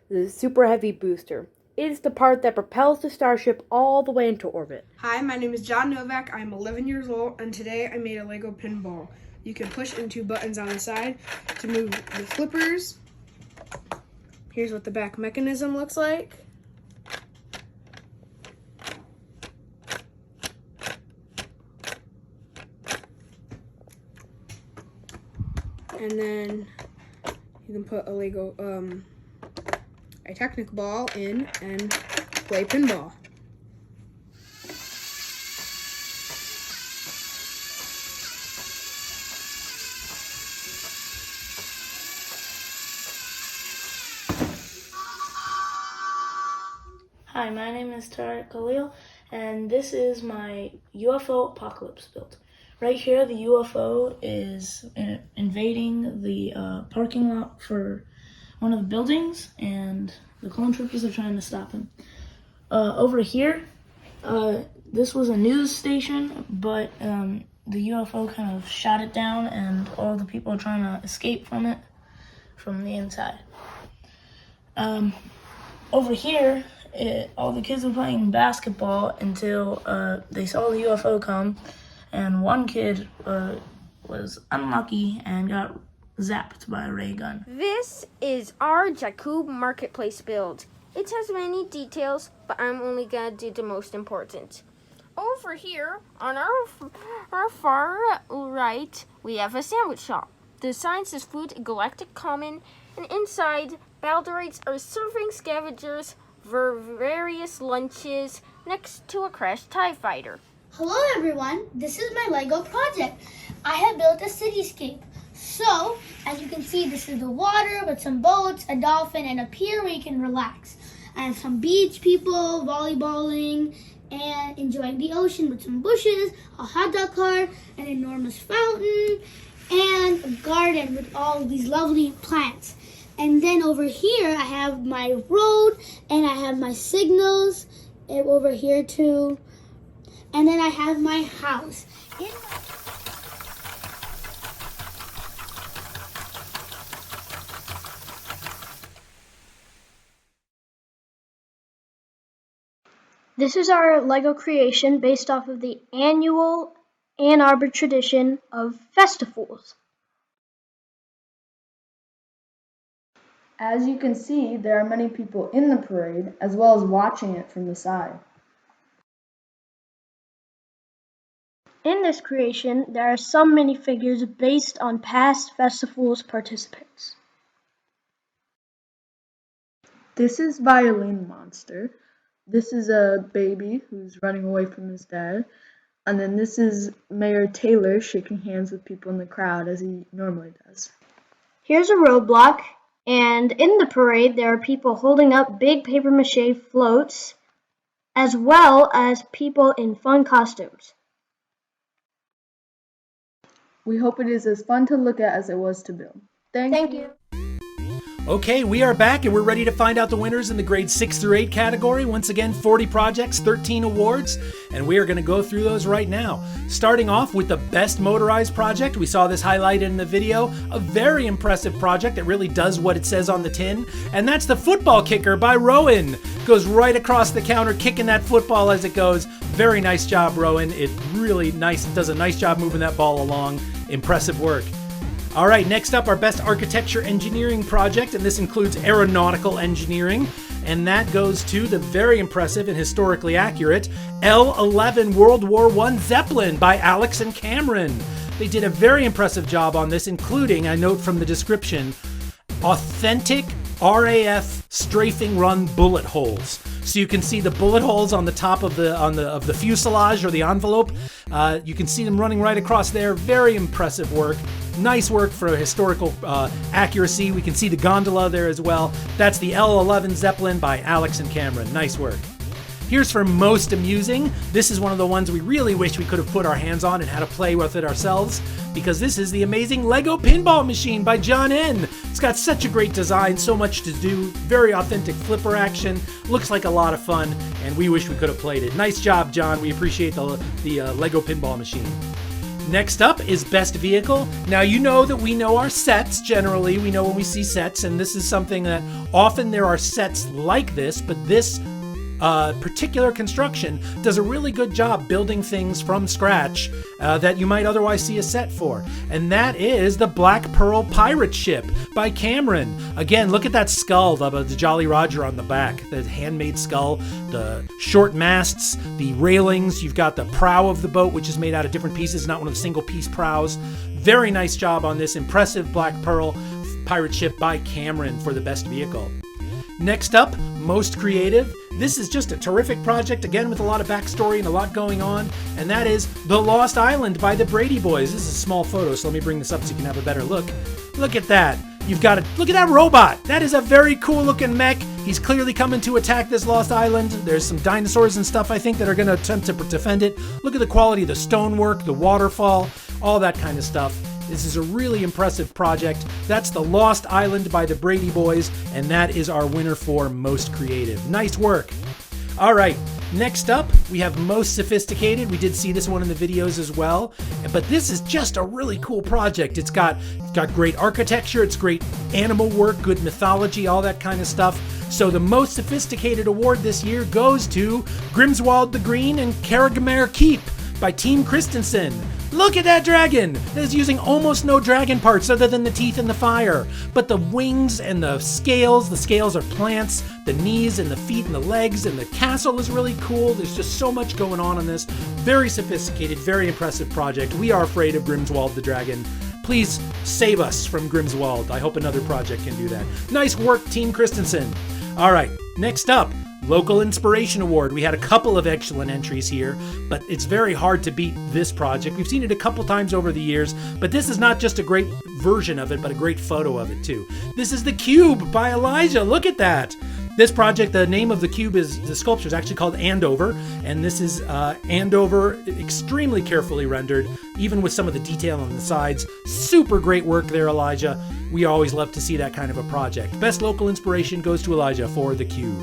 the Super Heavy Booster. It is the part that propels the Starship all the way into orbit. Hi, my name is John Novak. I'm 11 years old, and today I made a Lego pinball. You can push into buttons on the side to move the flippers. Here's what the back mechanism looks like. And then you can put a technic ball in and play pinball. Hi, my name is Tariq Khalil, and this is my UFO apocalypse build. Right here, the UFO is invading the parking lot for one of the buildings, and the clone troopers are trying to stop him. Over here, this was a news station, but the UFO kind of shot it down, and all the people are trying to escape from it from the inside. Over here, all the kids were playing basketball until they saw the UFO come, and one kid was unlucky and got zapped by a ray gun. This is our Jakub Marketplace build. It has many details, but I'm only gonna do the most important. Over here, on our far right, we have a sandwich shop. The sign says Food Galactic Common, and inside, Baldurites are serving scavengers for various lunches next to a crashed TIE fighter. Hello everyone, this is my Lego project. I have built a cityscape. So, as you can see, this is the water with some boats, a dolphin, and a pier where you can relax. I have some beach people volleyballing and enjoying the ocean with some bushes, a hot dog cart, an enormous fountain, and a garden with all of these lovely plants. And then over here, I have my road, and I have my signals over here too. And then I have my house. This is our Lego creation based off of the annual Ann Arbor tradition of festivals. As you can see, there are many people in the parade as well as watching it from the side. In this creation, there are some minifigures based on past festivals participants. This is Violin Monster. This is a baby who's running away from his dad. And then this is Mayor Taylor shaking hands with people in the crowd as he normally does. Here's a roadblock, and in the parade there are people holding up big papier-mâché floats, as well as people in fun costumes. We hope it is as fun to look at as it was to build. Thank you. Okay, we are back and we're ready to find out the winners in the grades 6 through 8 category. Once again, 40 projects, 13 awards, and we are going to go through those right now. Starting off with the best motorized project. We saw this highlighted in the video. A very impressive project that really does what it says on the tin, and that's the football kicker by Rowan. Goes right across the counter, kicking that football as it goes. Very nice job, Rowan. It really does a nice job moving that ball along. Impressive work. All right, next up, our best architecture engineering project, and this includes aeronautical engineering, and that goes to the very impressive and historically accurate L-11 World War I Zeppelin by Alex and Cameron. They did a very impressive job on this, including, I note from the description, authentic RAF strafing run bullet holes. So you can see the bullet holes on the top of the fuselage or the envelope. You can see them running right across there. Very impressive work. Nice work for historical accuracy. We can see the gondola there as well. That's the L-11 Zeppelin by Alex and Cameron. Nice work. Here's for most amusing. This is one of the ones we really wish we could have put our hands on and had to play with it ourselves, because this is the amazing Lego pinball machine by John N. It's got such a great design, so much to do, very authentic flipper action, looks like a lot of fun, and we wish we could have played it. Nice job, John. We appreciate the Lego pinball machine. Next up is Best Vehicle. Now, you know that we know our sets generally. We know when we see sets, and this is something that often there are sets like this, but this particular construction does a really good job building things from scratch that you might otherwise see a set for. And that is the Black Pearl pirate ship by Cameron. Again, look at that skull of the Jolly Roger on the back, the handmade skull, the short masts, the railings. You've got the prow of the boat, which is made out of different pieces, not one of the single piece prows. Very nice job on this impressive Black Pearl pirate ship by Cameron for the Best Vehicle. Next up, Most Creative. This is just a terrific project, again with a lot of backstory and a lot going on, and that is The Lost Island by the Brady Boys. This is a small photo, so let me bring this up so you can have a better look. Look at that. Look at that robot. That is a very cool looking mech. He's clearly coming to attack this lost island. There's some dinosaurs and stuff, I think, that are going to attempt to defend it. Look at the quality of the stonework, the waterfall, all that kind of stuff. This is a really impressive project. That's The Lost Island by the Brady Boys, and that is our winner for Most Creative. Nice work. All right, next up, we have Most Sophisticated. We did see this one in the videos as well, but this is just a really cool project. It's got great architecture, it's great animal work, good mythology, all that kind of stuff. So the Most Sophisticated award this year goes to Grimswald the Green and Carragmere Keep by Team Christensen. Look at that dragon! That is using almost no dragon parts other than the teeth and the fire. But the wings and the scales are plants, the knees and the feet and the legs, and the castle is really cool. There's just so much going on in this. Very sophisticated, very impressive project. We are afraid of Grimswald the dragon. Please save us from Grimswald. I hope another project can do that. Nice work, Team Christensen. All right, next up, Local Inspiration Award. We had a couple of excellent entries here, but it's very hard to beat this project. We've seen it a couple times over the years, but this is not just a great version of it, but a great photo of it too. This is The Cube by Elijah. Look at that. This project, the name of the cube the sculpture is actually called Andover, and this is Andover, extremely carefully rendered, even with some of the detail on the sides. Super great work there, Elijah. We always love to see that kind of a project. Best local inspiration goes to Elijah for The Cube.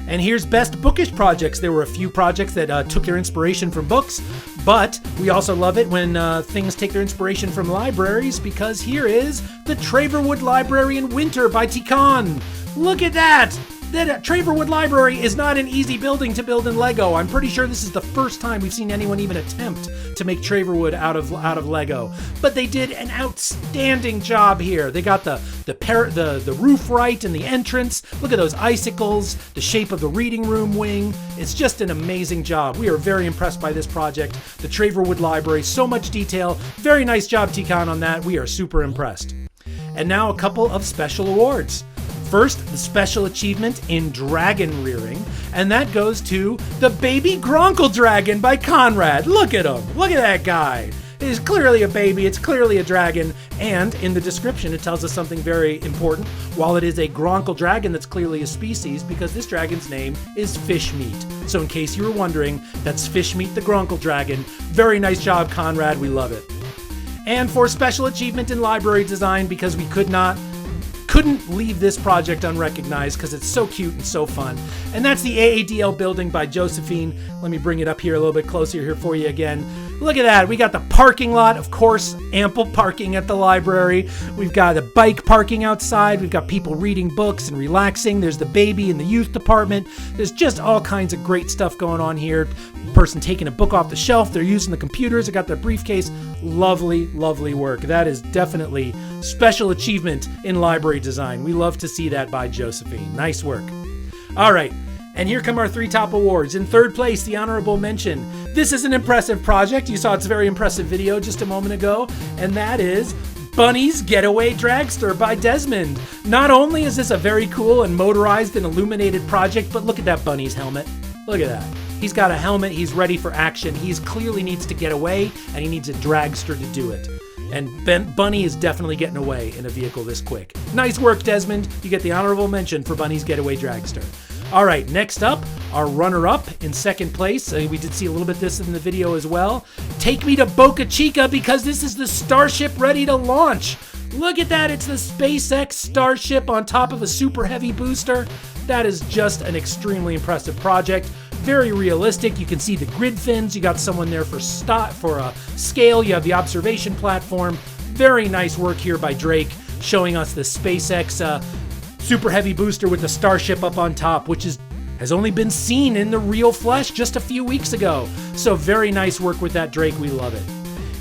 And here's Best Bookish Projects. There were a few projects that took their inspiration from books, but we also love it when things take their inspiration from libraries, because here is the Traverwood Library in Winter by Tikan. Look at that! That Traverwood Library is not an easy building to build in Lego. I'm pretty sure this is the first time we've seen anyone even attempt to make Traverwood out of Lego. But they did an outstanding job here. They got the roof right and the entrance. Look at those icicles, the shape of the reading room wing. It's just an amazing job. We are very impressed by this project. The Traverwood Library, so much detail. Very nice job, Tikan, on that. We are super impressed. And now a couple of special awards. First, the Special Achievement in Dragon Rearing, and that goes to the Baby Gronkle Dragon by Conrad. Look at him. Look at that guy. It is clearly a baby. It's clearly a dragon. And in the description, it tells us something very important. While it is a Gronkle dragon, that's clearly a species, because this dragon's name is Fishmeat. So in case you were wondering, that's Fishmeat the Gronkle dragon. Very nice job, Conrad. We love it. And for Special Achievement in Library Design, because we couldn't leave this project unrecognized because it's so cute and so fun. And that's the AADL building by Josephine. Let me bring it up here a little bit closer here for you again. Look at that. We got the parking lot, of course, ample parking at the library. We've got the bike parking outside. We've got people reading books and relaxing. There's the baby and the youth department. There's just all kinds of great stuff going on here. Person taking a book off the shelf. They're using the computers. They got their briefcase. Lovely, lovely work. That is definitely special achievement in library design. We love to see that by Josephine. Nice work. All right. And here come our 3 top awards. In 3rd place, the honorable mention. This is an impressive project. You saw its very impressive video just a moment ago, and that is Bunny's Getaway Dragster by Desmond. Not only is this a very cool and motorized and illuminated project, but look at that bunny's helmet. Look at that. He's got a helmet. He's ready for action. He clearly needs to get away, and he needs a dragster to do it. And Bunny is definitely getting away in a vehicle this quick. Nice work, Desmond. You get the honorable mention for Bunny's Getaway Dragster. All right, next up, our runner-up in 2nd place. We did see a little bit of this in the video as well. Take me to Boca Chica because this is the Starship ready to launch. Look at that. It's the SpaceX Starship on top of a super heavy booster. That is just an extremely impressive project. Very realistic. You can see the grid fins. You got someone there for scale. You have the observation platform. Very nice work here by Drake, showing us the SpaceX super heavy booster with the Starship up on top, which has only been seen in the real flesh just a few weeks ago. So very nice work with that, Drake. We love it.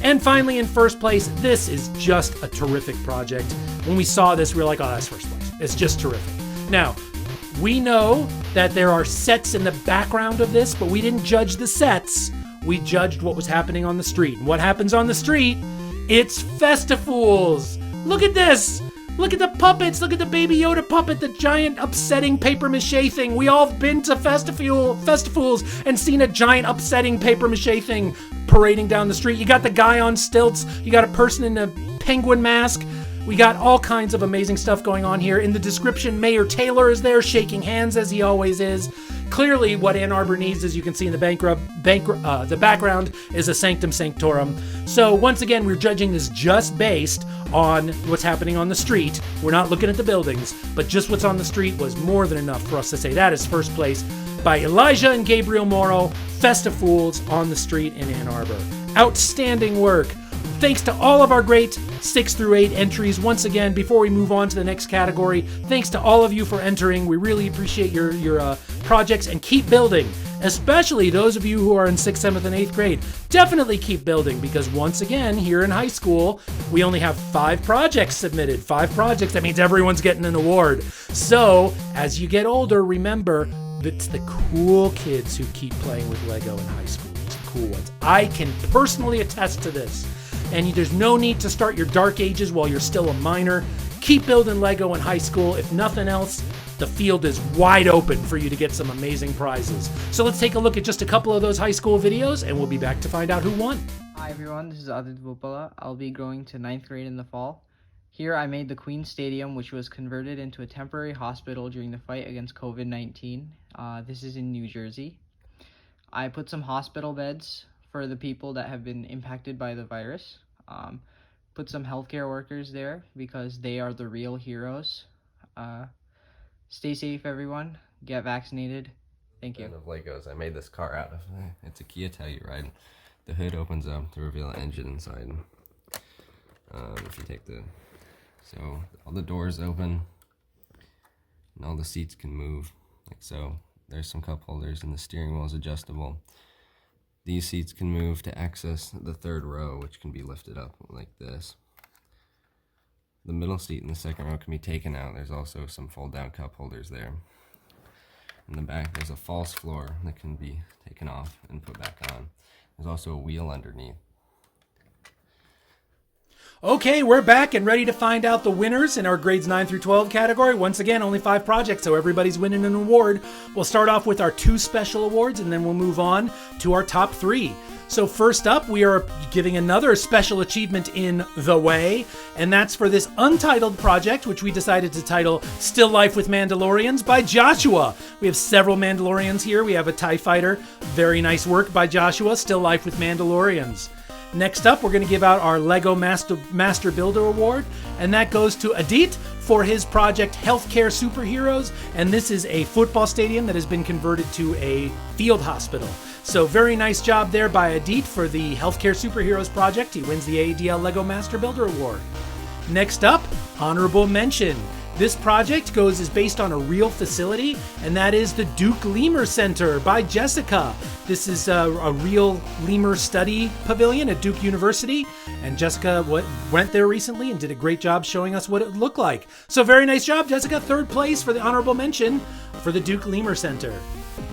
And finally, in 1st place, this is just a terrific project. When we saw this, we were like, oh, that's 1st place. It's just terrific. Now, we know that there are sets in the background of this, but we didn't judge the sets. We judged what was happening on the street. And what happens on the street? It's Festifools. Look at this. Look at the puppets. Look at the Baby Yoda puppet, the giant upsetting paper mache thing. We all have been to Festifools and seen a giant upsetting paper mache thing parading down the street. You got the guy on stilts. You got a person in a penguin mask. We got all kinds of amazing stuff going on here. In the description, Mayor Taylor is there shaking hands as he always is. Clearly, what Ann Arbor needs, as you can see in the background, is a Sanctum Sanctorum. So once again, we're judging this just based on what's happening on the street. We're not looking at the buildings, but just what's on the street was more than enough for us to say that is 1st place by Elijah and Gabriel Morrow, Festifools on the street in Ann Arbor. Outstanding work. Thanks to all of our great 6 through 8 entries. Once again, before we move on to the next category, thanks to all of you for entering. We really appreciate your projects, and keep building, especially those of you who are in 6th, 7th, and 8th grade. Definitely keep building, because once again, here in high school, we only have 5 projects submitted. 5 projects, that means everyone's getting an award. So, as you get older, remember, it's the cool kids who keep playing with Lego in high school. It's the cool ones. I can personally attest to this. And there's no need to start your dark ages while you're still a minor. Keep building Lego in high school. If nothing else, the field is wide open for you to get some amazing prizes. So let's take a look at just a couple of those high school videos, and we'll be back to find out who won. Hi everyone, this is Adit Vupala. I'll be going to 9th grade in the fall. Here I made the Queen Stadium, which was converted into a temporary hospital during the fight against COVID-19. This is in New Jersey. I put some hospital beds for the people that have been impacted by the virus. Put some healthcare workers there because they are the real heroes. Stay safe, everyone. Get vaccinated. Thank you. Of Legos, I made this car out of. It's a Kia Telluride. The hood opens up to reveal an engine inside. If you take so all the doors open, and all the seats can move, like so. There's some cup holders, and the steering wheel is adjustable. These seats can move to access the 3rd row, which can be lifted up like this. The middle seat and the 2nd row can be taken out. There's also some fold-down cup holders there. In the back, there's a false floor that can be taken off and put back on. There's also a wheel underneath. Okay, we're back and ready to find out the winners in our grades 9 through 12 category. Once again, only 5 projects, so everybody's winning an award. We'll start off with our 2 special awards, and then we'll move on to our top 3. So first up, we are giving another special achievement in The Way, and that's for this untitled project, which we decided to title Still Life with Mandalorians by Joshua. We have several Mandalorians here. We have a TIE fighter. Very nice work by Joshua, Still Life with Mandalorians. Next up, we're going to give out our Lego Master Builder Award, and that goes to Adit for his project Healthcare Superheroes, and this is a football stadium that has been converted to a field hospital. So very nice job there by Adit for the Healthcare Superheroes project. He wins the AADL Lego Master Builder Award. Next up, honorable mention. This project is based on a real facility, and that is the Duke Lemur Center by Jessica. This is a real lemur study pavilion at Duke University, and Jessica went there recently and did a great job showing us what it looked like. So very nice job, Jessica. Third place for the honorable mention for the Duke Lemur Center.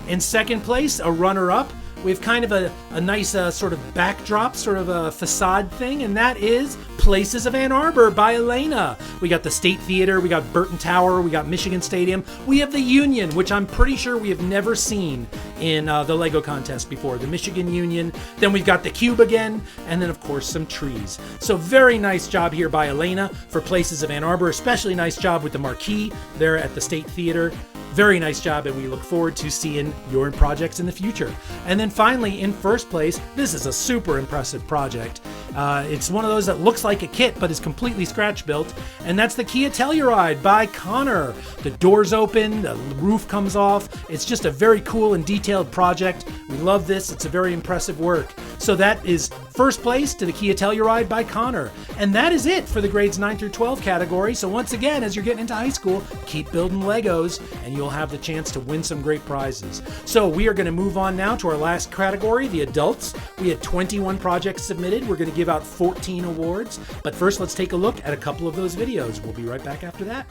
In second place, a runner-up, we have kind of a nice sort of backdrop, sort of a facade thing, and that is Places of Ann Arbor by Elena. We got the State Theater, we got Burton Tower, we got Michigan Stadium, we have the Union, which I'm pretty sure we have never seen in the Lego contest before, the Michigan Union. Then we've got the Cube again, and then of course some trees. So very nice job here by Elena for Places of Ann Arbor, especially nice job with the marquee there at the State Theater. Very nice job, and we look forward to seeing your projects in the future. And then finally, in first place, this is a super impressive project. It's one of those that looks like a kit, but is completely scratch built, and that's the Kia Telluride by Connor. The doors open, the roof comes off. It's just a very cool and detailed project. We love this. It's a very impressive work. So that is first place to the Kia Telluride by Connor. And that is it for the grades 9 through 12 category. So once again, as you're getting into high school, keep building Legos, and you'll have the chance to win some great prizes. So we are going to move on now to our last category, the adults. We had 21 projects submitted. We're going to give out 14 awards. But first, let's take a look at a couple of those videos. We'll be right back after that.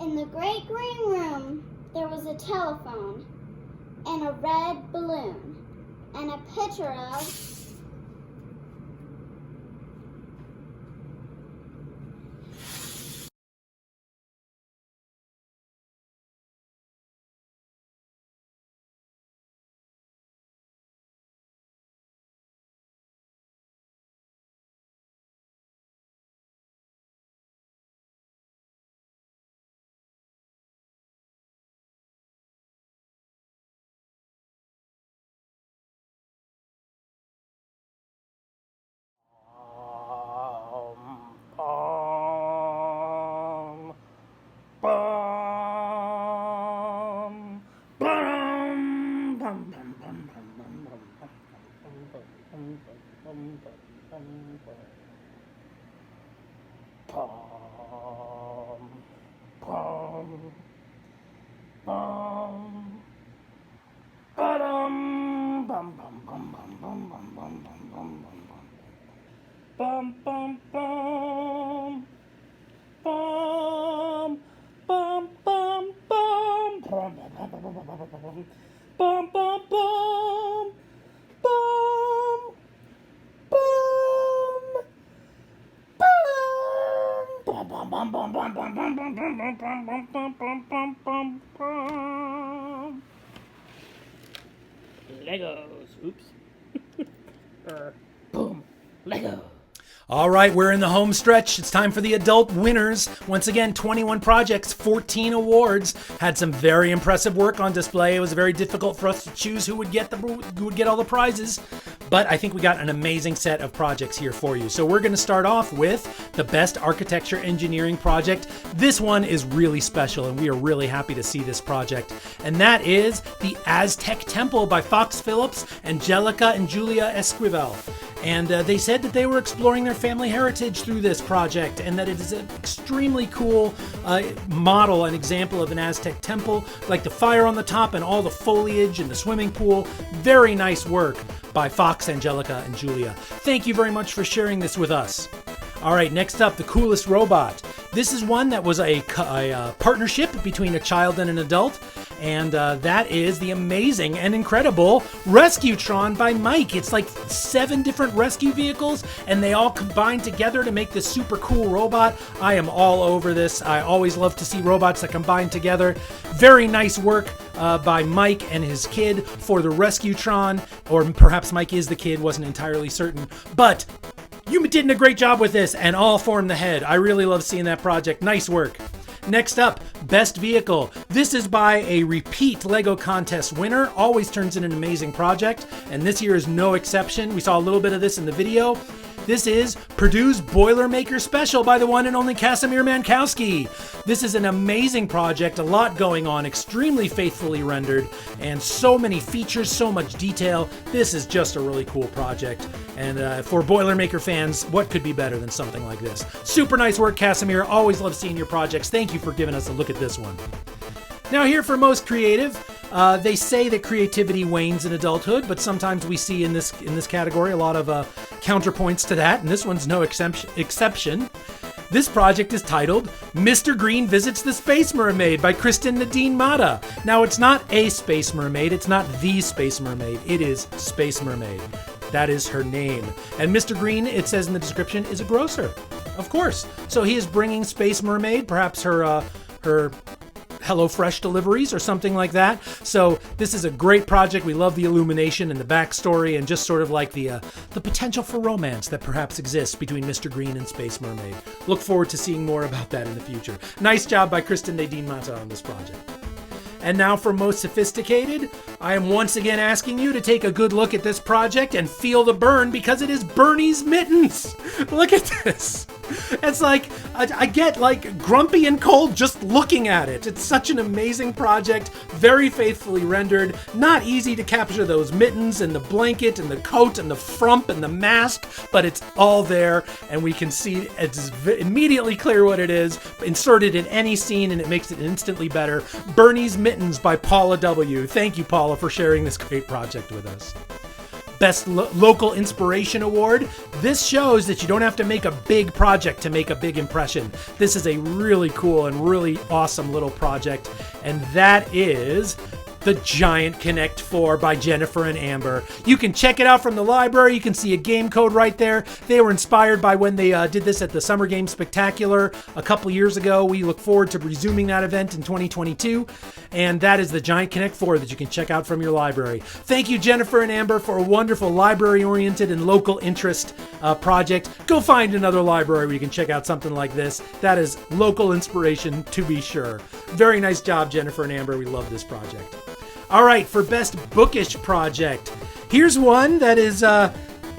In the great green room, there was a telephone and a red balloon and a picture of Legos. Oops. Boom. Lego. All right, we're in the home stretch. It's time for the adult winners. Once again, 21 projects, 14 awards. Had some very impressive work on display. It was very difficult for us to choose who would get all the prizes, but I think we got an amazing set of projects here for you. So we're going to start off with the best architecture engineering project. This one is really special, and we are really happy to see this project. And that is the Aztec Temple by Fox Phillips, Angelica and Julia Esquivel. And they said that they were exploring their family heritage through this project, and that it is an extremely cool model, an example of an Aztec temple, like the fire on the top and all the foliage and the swimming pool. Very nice work by Fox, Angelica, and Julia. Thank you very much for sharing this with us. All right, next up, the coolest robot. This is one that was a partnership between a child and an adult, and that is the amazing and incredible Rescuetron by Mike. It's like 7 different rescue vehicles, and they all combine together to make this super cool robot. I am all over this. I always love to see robots that combine together. Very nice work by Mike and his kid for the Rescuetron, or perhaps Mike is the kid, wasn't entirely certain, but you did a great job with this, and all form the head. I really love seeing that project. Nice work. Next up, Best Vehicle. This is by a repeat LEGO contest winner. Always turns in an amazing project, and this year is no exception. We saw a little bit of this in the video. This is Purdue's Boilermaker Special by the one and only Casimir Mankowski. This is an amazing project, a lot going on, extremely faithfully rendered, and so many features, so much detail. This is just a really cool project. And for Boilermaker fans, what could be better than something like this? Super nice work, Casimir. Always love seeing your projects. Thank you for giving us a look at this one. Now here for Most Creative. They say that creativity wanes in adulthood, but sometimes we see in this category a lot of counterpoints to that, and this one's no exception. This project is titled Mr. Green Visits the Space Mermaid by Kristen Nadine Mata. Now, it's not a Space Mermaid, it's not the Space Mermaid, it is Space Mermaid. That is her name. And Mr. Green, it says in the description, is a grocer. Of course. So he is bringing Space Mermaid, perhaps her HelloFresh deliveries or something like that. So this is a great project. We love the illumination and the backstory, and just sort of like the potential for romance that perhaps exists between Mr. Green and Space Mermaid. Look forward to seeing more about that in the future. Nice job by Kristen Nadine Mata on this project. And now for Most Sophisticated, I am once again asking you to take a good look at this project and feel the burn, because it is Bernie's Mittens. Look at this. It's like, I get like grumpy and cold just looking at it. It's such an amazing project, very faithfully rendered, not easy to capture those mittens and the blanket and the coat and the frump and the mask, but it's all there, and we can see it's immediately clear what it is, inserted in any scene, and it makes it instantly better. Bernie's Mittens by Paula W. Thank you, Paula, for sharing this great project with us. Best Local Inspiration Award. This shows that you don't have to make a big project to make a big impression. This is a really cool and really awesome little project, and that is The Giant Connect 4 by Jennifer and Amber. You can check it out from the library. You can see a game code right there. They were inspired by when they did this at the Summer Games Spectacular a couple years ago. We look forward to resuming that event in 2022. And that is The Giant Connect 4 that you can check out from your library. Thank you, Jennifer and Amber, for a wonderful library-oriented and local interest project. Go find another library where you can check out something like this. That is local inspiration, to be sure. Very nice job, Jennifer and Amber. We love this project. All right, for Best Bookish Project, here's one that is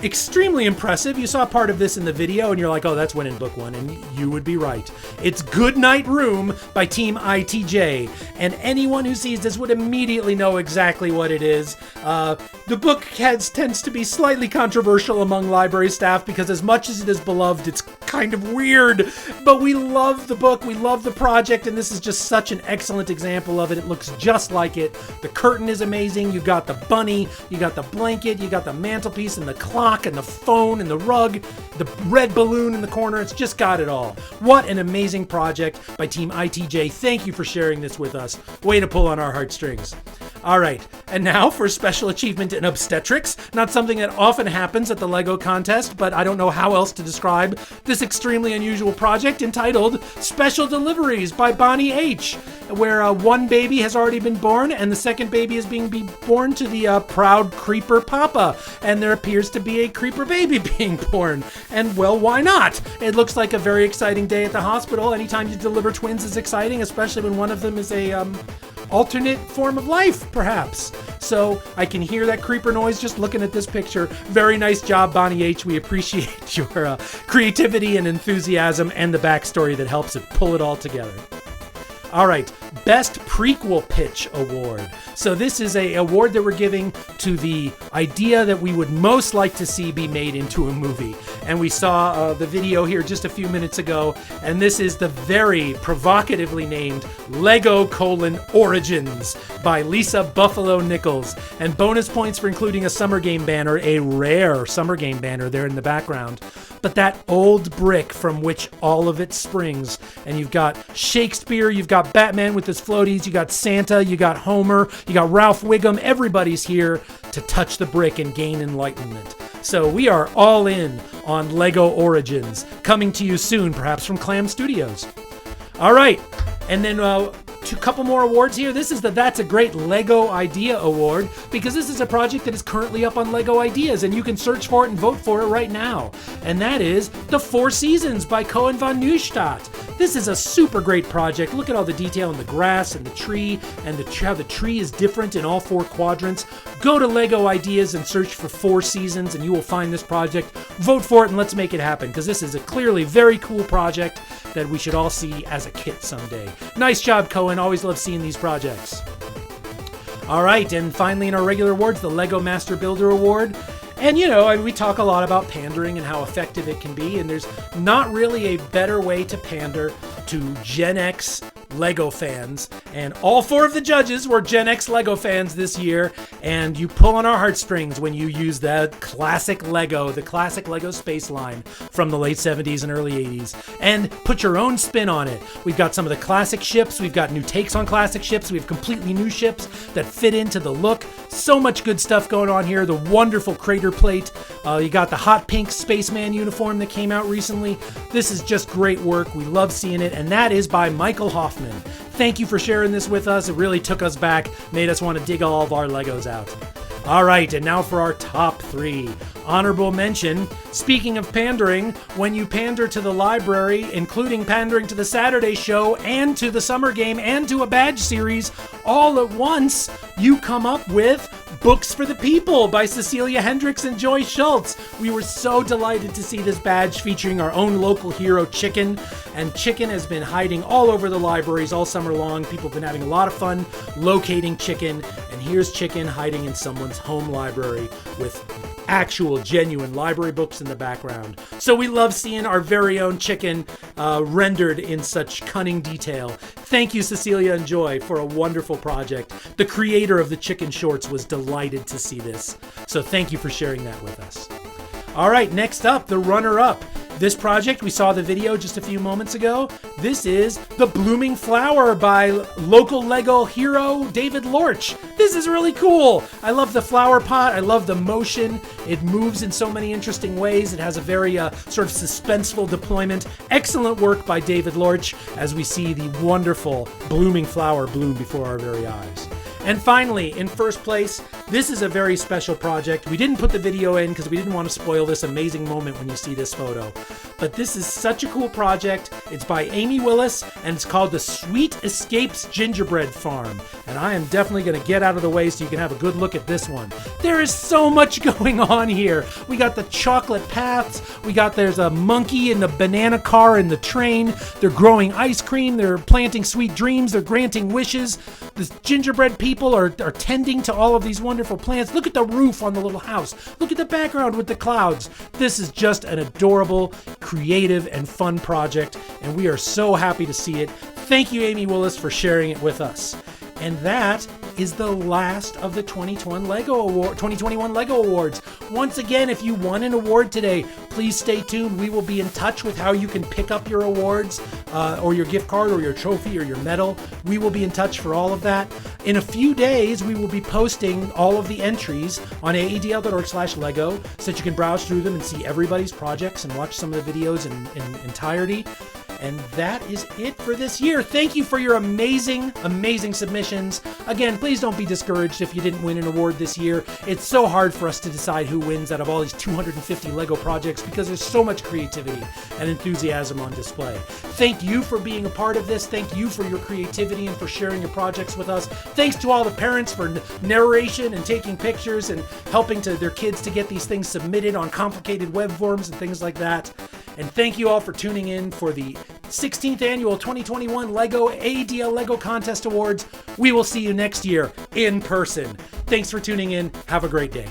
extremely impressive. You saw part of this in the video, and you're like, oh, that's winning book one, and you would be right. It's Goodnight Room by Team ITJ, and anyone who sees this would immediately know exactly what it is. The book tends to be slightly controversial among library staff, because as much as it is beloved, it's kind of weird. But we love the book, we love the project, and this is just such an excellent example of it. It looks just like it. The curtain is amazing. You got the bunny, you got the blanket, you got the mantelpiece and the clock and the phone and the rug, the red balloon in the corner. It's just got it all. What an amazing project by Team ITJ. Thank you for sharing this with us. Way to pull on our heartstrings. All right, and now for special achievement in obstetrics. Not something that often happens at the Lego contest, but I don't know how else to describe this extremely unusual project entitled Special Deliveries by Bonnie H., where one baby has already been born and the second baby is being born to the proud creeper papa, and there appears to be a creeper baby being born. And well, why not? It looks like a very exciting day at the hospital. Anytime you deliver twins is exciting, especially when one of them is a alternate form of life, perhaps. So I can hear that creeper noise just looking at this picture. Very nice job, Bonnie H. We appreciate your creativity and enthusiasm and the backstory that helps it pull it all together. All right, Best Prequel Pitch Award. So this is an award that we're giving to the idea that we would most like to see be made into a movie. And we saw the video here just a few minutes ago, and this is the very provocatively named Lego: Origins by Lisa Buffalo Nichols. And bonus points for including a Summer Game banner, a rare Summer Game banner there in the background. But that old brick from which all of it springs. And you've got Shakespeare, you've got Batman with his floaties, you got Santa, you got Homer, you got Ralph Wiggum. Everybody's here to touch the brick and gain enlightenment. So we are all in on Lego Origins, coming to you soon, perhaps from Clam Studios. All right, and then a couple more awards here. This is the That's a Great Lego Idea Award, because this is a project that is currently up on Lego Ideas, and you can search for it and vote for it right now. And that is The Four Seasons by Cohen van Neustadt. This is a super great project. Look at all the detail in the grass and the tree, and how the tree is different in all four quadrants. Go to Lego Ideas and search for Four Seasons, and you will find this project. Vote for it and let's make it happen, because this is a clearly very cool project that we should all see as a kit someday. Nice job, Cohen. Always love seeing these projects. All right, and finally in our regular awards, the Lego Master Builder Award. And you know, we talk a lot about pandering and how effective it can be, and there's not really a better way to pander to Gen X Lego fans. And all four of the judges were Gen X Lego fans this year, and you pull on our heartstrings when you use the classic Lego space line from the late 70s and early 80s, and put your own spin on it. We've got some of the classic ships, we've got new takes on classic ships, we have completely new ships that fit into the look. So much good stuff going on here. The wonderful crater plate. You got the hot pink spaceman uniform that came out recently. This is just great work. We love seeing it, and that is by Michael Hoffman. Thank you for sharing this with us. It really took us back, made us want to dig all of our Legos out. All right, and now for our top three. Honorable mention, speaking of pandering, when you pander to the library, including pandering to the Saturday show and to the Summer Game and to a badge series, all at once, you come up with Books for the People by Cecilia Hendricks and Joy Schultz. We were so delighted to see this badge featuring our own local hero, Chicken. And Chicken has been hiding all over the libraries all summer long. People have been having a lot of fun locating Chicken. And here's Chicken hiding in someone's home library with actual, genuine library books in the background. So we love seeing our very own Chicken rendered in such cunning detail. Thank you, Cecilia and Joy, for a wonderful project. The creator of the Chicken shorts was delighted to see this. So thank you for sharing that with us. All right, next up, the runner-up. This project, we saw the video just a few moments ago. This is The Blooming Flower by local Lego hero David Lorch. This is really cool. I love the flower pot. I love the motion. It moves in so many interesting ways. It has a very sort of suspenseful deployment. Excellent work by David Lorch as we see the wonderful blooming flower bloom before our very eyes. And finally, in first place, this is a very special project. We didn't put the video in because we didn't want to spoil this amazing moment when you see this photo. But this is such a cool project. It's by Amy Willis, and it's called the Sweet Escapes Gingerbread Farm. And I am definitely going to get out of the way so you can have a good look at this one. There is so much going on here. We got the chocolate paths. There's a monkey in the banana car in the train. They're growing ice cream. They're planting sweet dreams. They're granting wishes. The gingerbread people are tending to all of these wonderful wonderful plants. Look at the roof on the little house. Look at the background with the clouds. This is just an adorable, creative, and fun project, and we are so happy to see it. Thank you, Amy Willis, for sharing it with us. And that is the last of the 2021 LEGO Awards. Once again, if you won an award today, please stay tuned. We will be in touch with how you can pick up your awards or your gift card or your trophy or your medal. We will be in touch for all of that. In a few days, we will be posting all of the entries on aadl.org/Lego so that you can browse through them and see everybody's projects and watch some of the videos in entirety. And that is it for this year. Thank you for your amazing, amazing submissions. Again, please don't be discouraged if you didn't win an award this year. It's so hard for us to decide who wins out of all these 250 LEGO projects because there's so much creativity and enthusiasm on display. Thank you for being a part of this. Thank you for your creativity and for sharing your projects with us. Thanks to all the parents for narration and taking pictures and helping their kids to get these things submitted on complicated web forms and things like that. And thank you all for tuning in for the 16th annual 2021 LEGO AADL LEGO Contest Awards. We will see you next year in person. Thanks for tuning in. Have a great day.